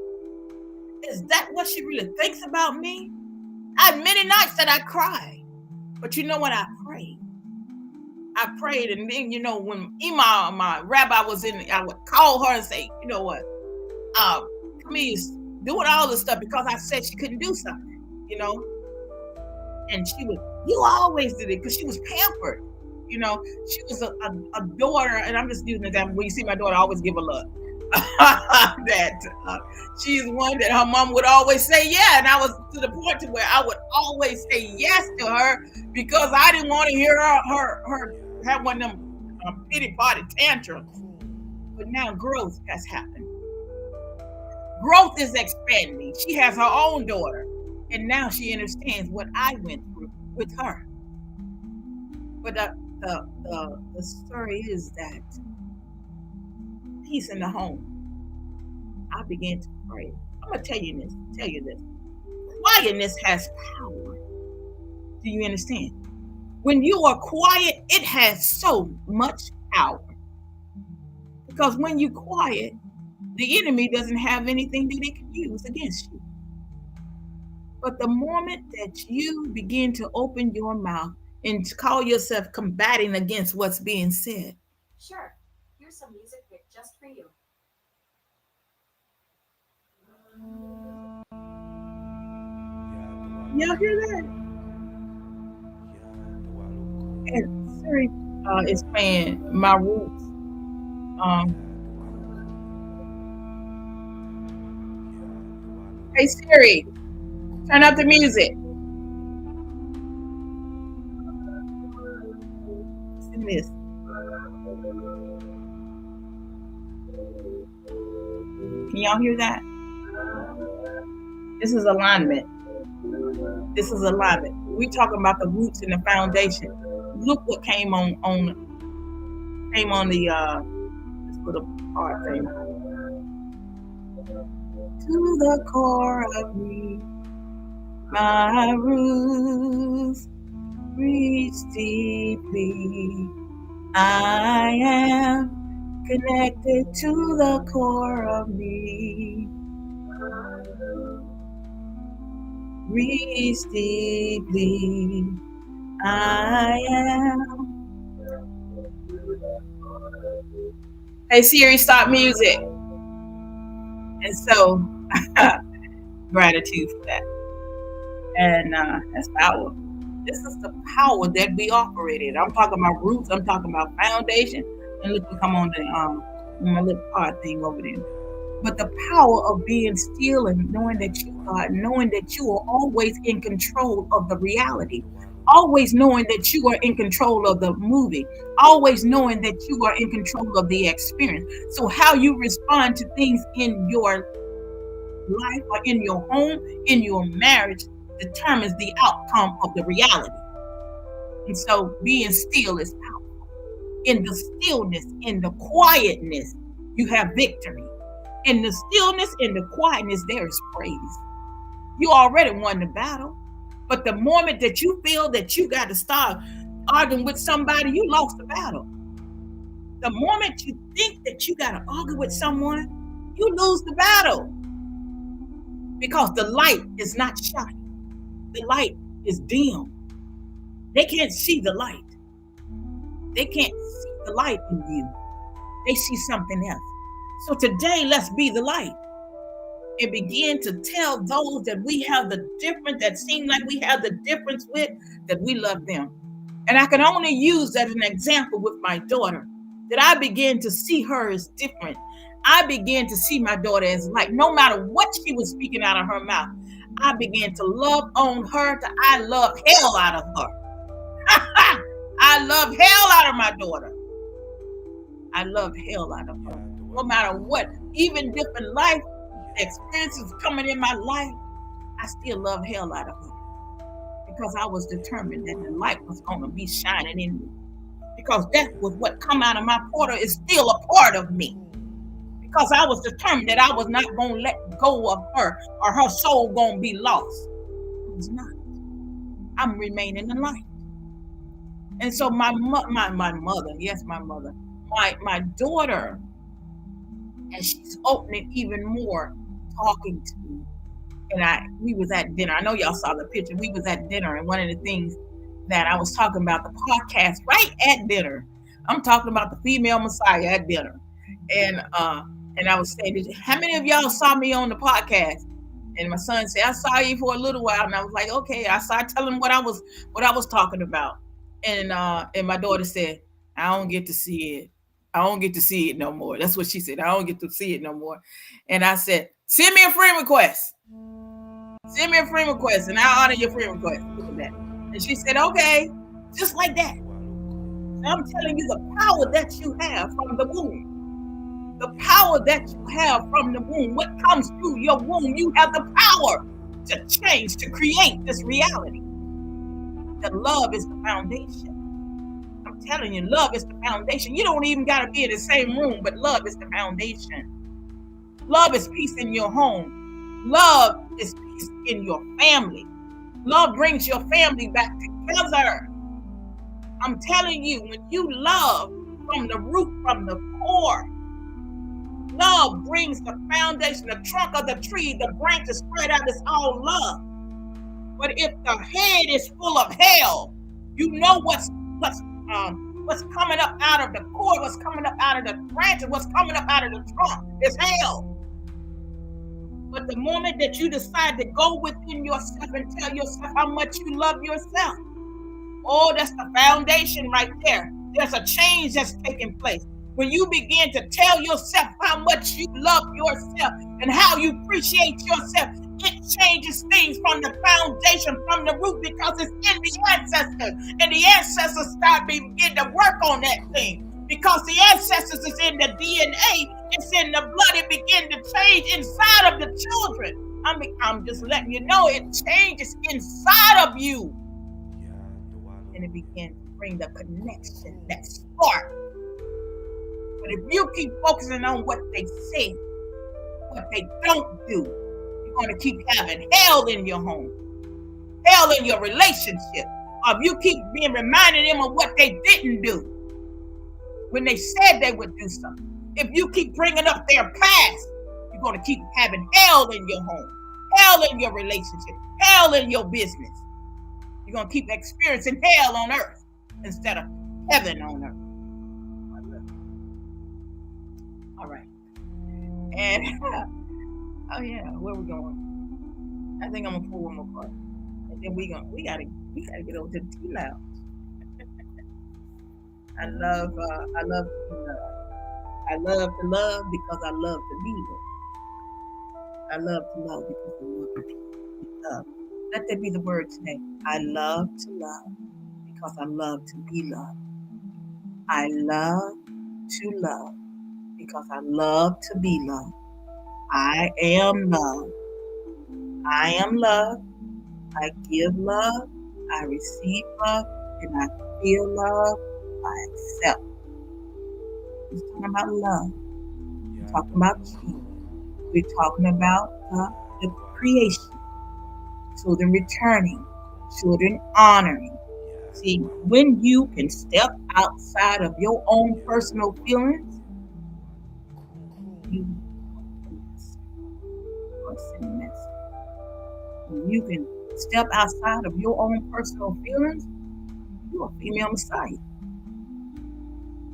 Is that what she really thinks about me? I had many nights that I cried. But you know what? I prayed. And then, when Ima, my rabbi, was in, I would call her and say, you know what? Please, doing all this stuff because I said she couldn't do something, And she would, you always did it, because she was pampered. She was a daughter, and I'm just using an example. When you see my daughter, I always give a look. that she's one that her mom would always say yeah, and I was to the point to where I would always say yes to her because I didn't want to hear her have one of them pity party tantrums. But now growth has happened. Growth is expanding. She has her own daughter, and now she understands what I went through with her. But the story is that peace in the home. I began to pray. I'm gonna tell you this. Quietness has power. Do you understand? When you are quiet, it has so much power. Because when you quiet, the enemy doesn't have anything that it can use against you. But the moment that you begin to open your mouth and call yourself combating against what's being said. Sure, here's some music just for you. Y'all hear that? And Siri is playing My Roots. Hey Siri, turn up the music. Listen to this. Can y'all hear that? This is alignment. This is alignment. We talking about the roots and the foundation. Look what came on the this little part thing. To the core of me, my roots reach deeply. I am connected to the core of me. Reach deeply. I am. Hey Siri, stop music. And so, gratitude for that. And that's power. This is the power that we operate in. I'm talking about roots. I'm talking about foundation. And look, we come on the my little part thing over there. But the power of being still and knowing that you are always in control of the reality, always knowing that you are in control of the movie, always knowing that you are in control of the experience. So how you respond to things in your life or in your home, in your marriage, determines the outcome of the reality. And so being still is powerful. In the stillness, in the quietness, you have victory. In the stillness, in the quietness, there is praise. You already won the battle. But the moment that you feel that you got to start arguing with somebody, you lost the battle. The moment you think that you got to argue with someone, you lose the battle. Because the light is not shining. The light is dim. They can't see the light. They can't see the light in you. They see something else. So today, let's be the light and begin to tell those that we have the difference, that seem like we have the difference with, that we love them. And I can only use that as an example with my daughter, that I begin to see her as different. I began to see my daughter as light. No matter what she was speaking out of her mouth, I began to love on her. I love hell out of her. I love hell out of my daughter. I love hell out of her. No matter what, even different life experiences coming in my life, I still love hell out of her. Because I was determined that the light was going to be shining in me. Because that was what come out of my portal is still a part of me. Because I was determined that I was not going to let go of her or her soul going to be lost. It was not. I'm remaining in light. And so my mother, yes, my mother, my daughter, and she's opening even more, talking to me. And we was at dinner. I know y'all saw the picture. We was at dinner, and one of the things that I was talking about, the podcast right at dinner. I'm talking about the female Messiah at dinner. And I was saying, how many of y'all saw me on the podcast? And my son said, I saw you for a little while. And I was like, okay. I started telling him what I was talking about. And my daughter said, I don't get to see it. I don't get to see it no more. That's what she said. I don't get to see it no more. And I said, send me a friend request. Send me a friend request, and I'll honor your friend request. Look at that. And she said, okay, just like that. So I'm telling you the power that you have from the womb. The power that you have from the womb. What comes through your womb, you have the power to change, to create this reality. That love is the foundation. I'm telling you, love is the foundation. You don't even got to be in the same room, but love is the foundation. Love is peace in your home. Love is peace in your family. Love brings your family back together. I'm telling you, when you love from the root, from the core, love brings the foundation, the trunk of the tree, the branches spread out, it's all love. But if the head is full of hell, you know what's coming up out of the core, what's coming up out of the branches, what's coming up out of the trunk is hell. But the moment that you decide to go within yourself and tell yourself how much you love yourself, oh, that's the foundation right there. There's a change that's taking place. When you begin to tell yourself how much you love yourself and how you appreciate yourself, it changes things from the foundation, from the root, because it's in the ancestors. And the ancestors begin to work on that thing. Because the ancestors is in the DNA, it's in the blood, it begins to change inside of the children. I'm just letting you know it changes inside of you. And it begins to bring the connection, that spark. But if you keep focusing on what they say, what they don't do, you're going to keep having hell in your home, hell in your relationship. Or if you keep being reminding them of what they didn't do when they said they would do something. If you keep bringing up their past, you're going to keep having hell in your home, hell in your relationship, hell in your business. You're going to keep experiencing hell on earth instead of heaven on earth. All right. And, oh yeah, where we going? I think I'm going to pull one more card. And then we gotta get over to the tea lounge. I love to be loved. I love to love because I love to be loved. I love to love because I love to be loved. Let that be the word today. I love to love because I love to be loved. I love to love because I love to be loved. I am love. I am love. I give love. I receive love. And I feel love. I accept. We're talking about love. We're talking about you. We're talking about the creation. Children returning. Children honoring. See, when you can step outside of your own personal feelings, you are sending message. When you can step outside of your own personal feelings, you are a female Messiah.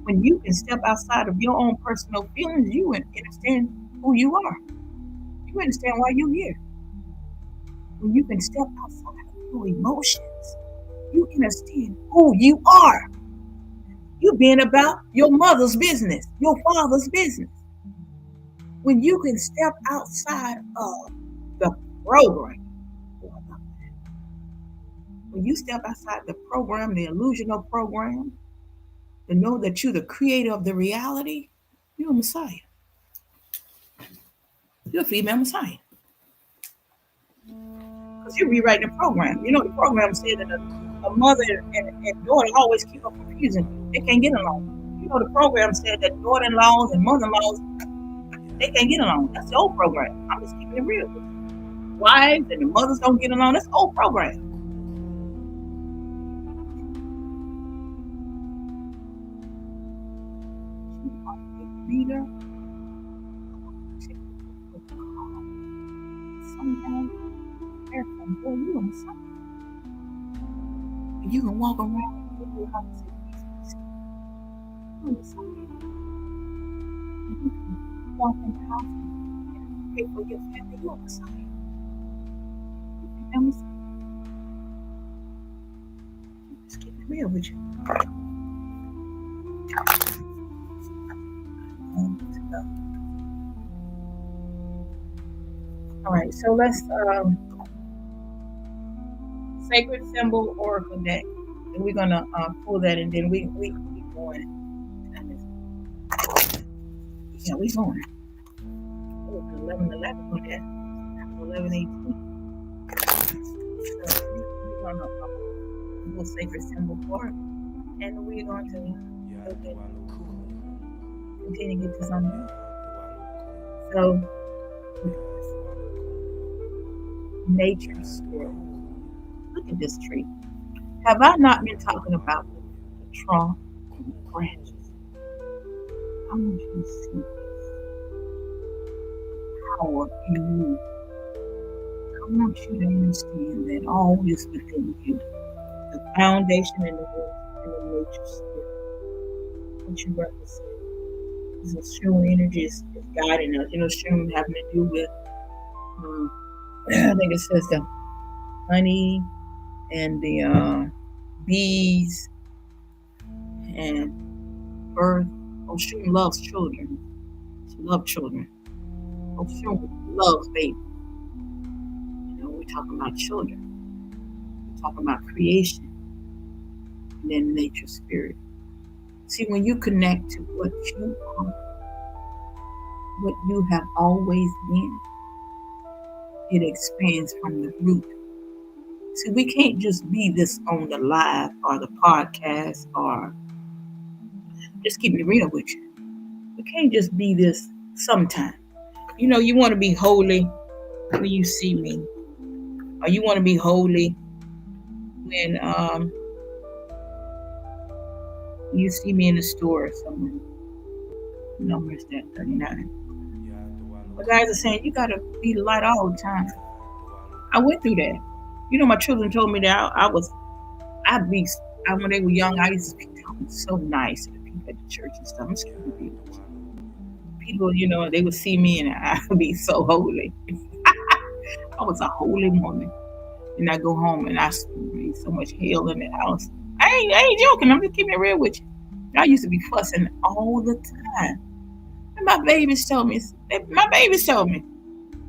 When you can step outside of your own personal feelings, you understand who you are. You understand why you're here. When you can step outside of your emotions, you understand who you are. You being about your mother's business, your father's business. When you can step outside of the program, when you step outside the program, the illusional program, to know that you're the creator of the reality, you're a Messiah. You're a female Messiah. Because you're rewriting the program. You know, the program said that a mother and daughter always keep up confusing. They can't get along. You know, the program said that daughter-in-laws and mother-in-laws, they can't get along. That's the old program. I'm just keeping it real. Wives and the mothers don't get along. That's the old program. Leader. Sometimes you on something. You can walk around and do the opposite. You can walk in the house and pray for your family. You're a Messiah. You're a Messiah. Just keep it real with you. All right, so let's sacred symbol oracle deck. And we're gonna pull that, and then we going. Yeah, we going. 11:11 on that. 11:18. So we're gonna do a sacred symbol oracle, and we're going to continue to get this on. So nature's spirit. Look at this tree. Have I not been talking about the trunk and the branches? I want you to see this power in you. I want you to understand that all is within you. The foundation and the root and the nature spirit. What you represent. This is shroom energy is guiding us. Shroom having to do with I think it says the honey and the bees and birth. Shroom loves children. She loves children. Shroom loves babies. We're talking about children. We're talking about creation. And then nature spirit. See, when you connect to what you are, what you have always been, it expands from the root. See, we can't just be this on the live or the podcast or just keep it real with you. We can't just be this sometime. You want to be holy when you see me, or you want to be holy when you see me in the store or somewhere. Number is that 39. But guys are saying you gotta be the light all the time. I went through that. My children told me that when they were young, I used to be talking so nice to the people at the church and stuff. I'm just gonna be people, they would see me and I would be so holy. I was a holy woman. And I go home and I see so much hell in the house. I ain't joking. I'm just keeping it real with you. I used to be fussing all the time. And my babies told me,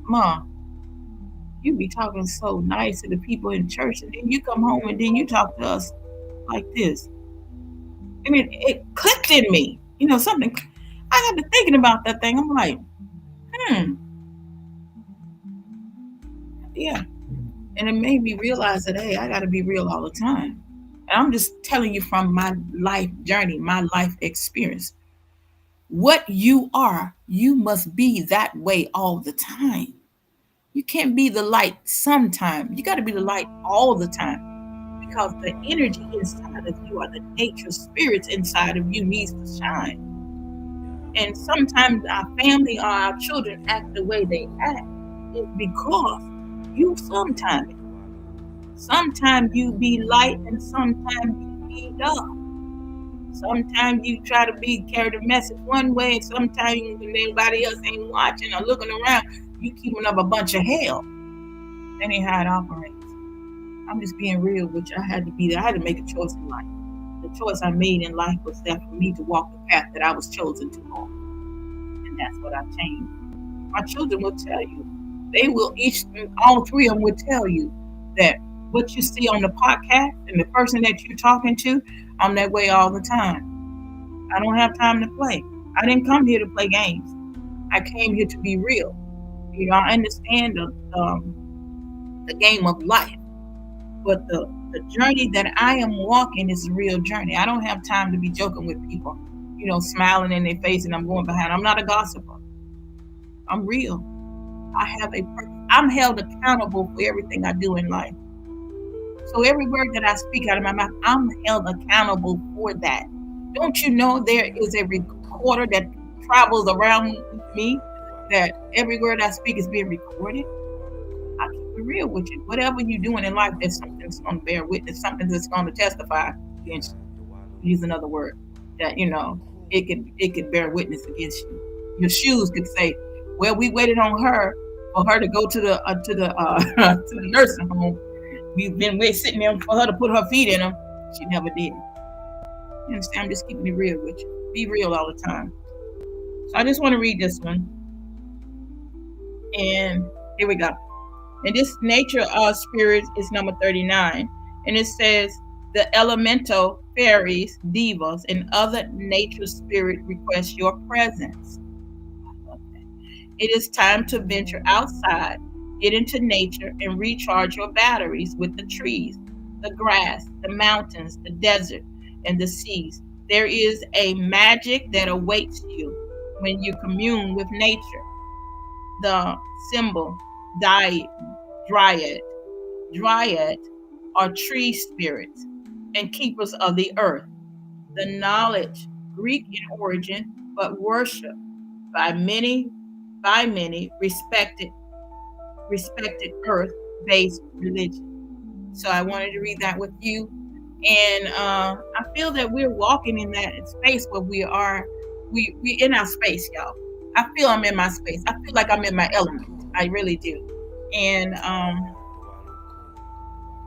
Mom, you be talking so nice to the people in church, and then you come home and then you talk to us like this. I mean, it clicked in me. Something. I got to thinking about that thing. I'm like, yeah. And it made me realize that, hey, I got to be real all the time. And I'm just telling you from my life journey, my life experience. What you are, you must be that way all the time. You can't be the light sometime. You got to be the light all the time, because the energy inside of you, or the nature spirits inside of you, needs to shine. And sometimes our family or our children act the way they act is because you sometimes you be light and sometimes you be dark. Sometimes you try to carry the message one way, and sometimes when anybody else ain't watching or looking around, you keeping up a bunch of hell. That ain't how it operates. I'm just being real with you. I had to be there. I had to make a choice in life. The choice I made in life was that for me to walk the path that I was chosen to walk. And that's what I changed. My children will tell you. They will all three of them will tell you that what you see on the podcast and the person that you're talking to, I'm that way all the time. I don't have time to play. I didn't come here to play games. I came here to be real. I understand the game of life, but the journey that I am walking is a real journey. I don't have time to be joking with people, smiling in their face and I'm going behind. I'm not a gossiper. I'm real. I'm held accountable for everything I do in life. So every word that I speak out of my mouth, I'm held accountable for that. Don't you know there is a recorder that travels around me, that every word I speak is being recorded? I keep it real with you. Whatever you're doing in life, there's something that's going to bear witness, something that's going to testify against you. Use another word that, it could bear witness against you. Your shoes could say, well, we waited on her for her to go to the to the nursing home. We've been sitting there for her to put her feet in them. She never did. You understand? I'm just keeping it real with you. Be real all the time. So I just want to read this one. And here we go. And this nature of spirit is number 39. And it says, the elemental fairies, divas, and other nature spirit request your presence. It is time to venture outside, get into nature, and recharge your batteries with the trees, the grass, the mountains, the desert, and the seas. There is a magic that awaits you when you commune with nature. The symbol dryad. Dryad are tree spirits and keepers of the earth. The knowledge, Greek in origin, but worship by many respected earth-based religion. So I wanted to read that with you, and I feel that we're walking in that space where we in our space, y'all. I feel I'm in my space. I feel like I'm in my element. I really do, and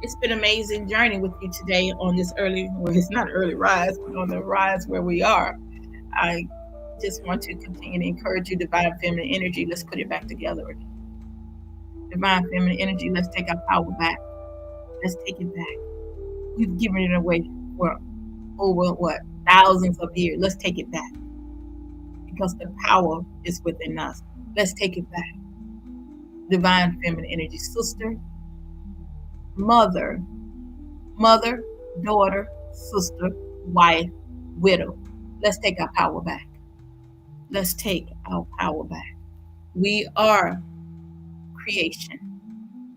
it's been an amazing journey with you today on this early, well, it's not early rise, but on the rise where we are. I just want to continue to encourage you, divine feminine energy. Let's put it back together again. Divine feminine energy, let's take our power back. Let's take it back. We've given it away for over thousands of years. Let's take it back because the power is within us. Let's take it back. Divine feminine energy, sister, mother, daughter, sister, wife, widow. Let's take our power back. Let's take our power back. We are creation.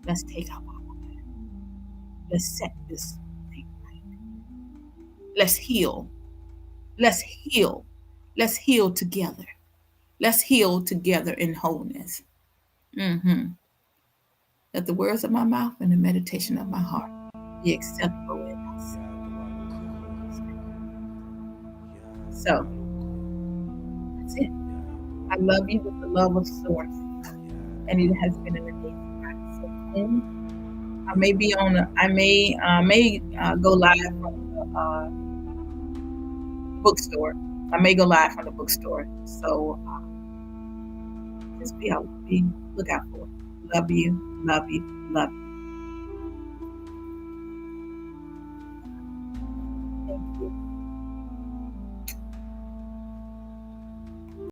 Let's take our power back. Let's set this thing right. Let's heal. Let's heal. Let's heal together. Let's heal together in wholeness. Let the words of my mouth and the meditation of my heart be acceptable in us. So, that's it. I love you with the love of Source. And it has been an amazing ride. So, I may be on I may go live from the bookstore. I may go live from the bookstore. So, just be look out for it. Love you, love you, love you.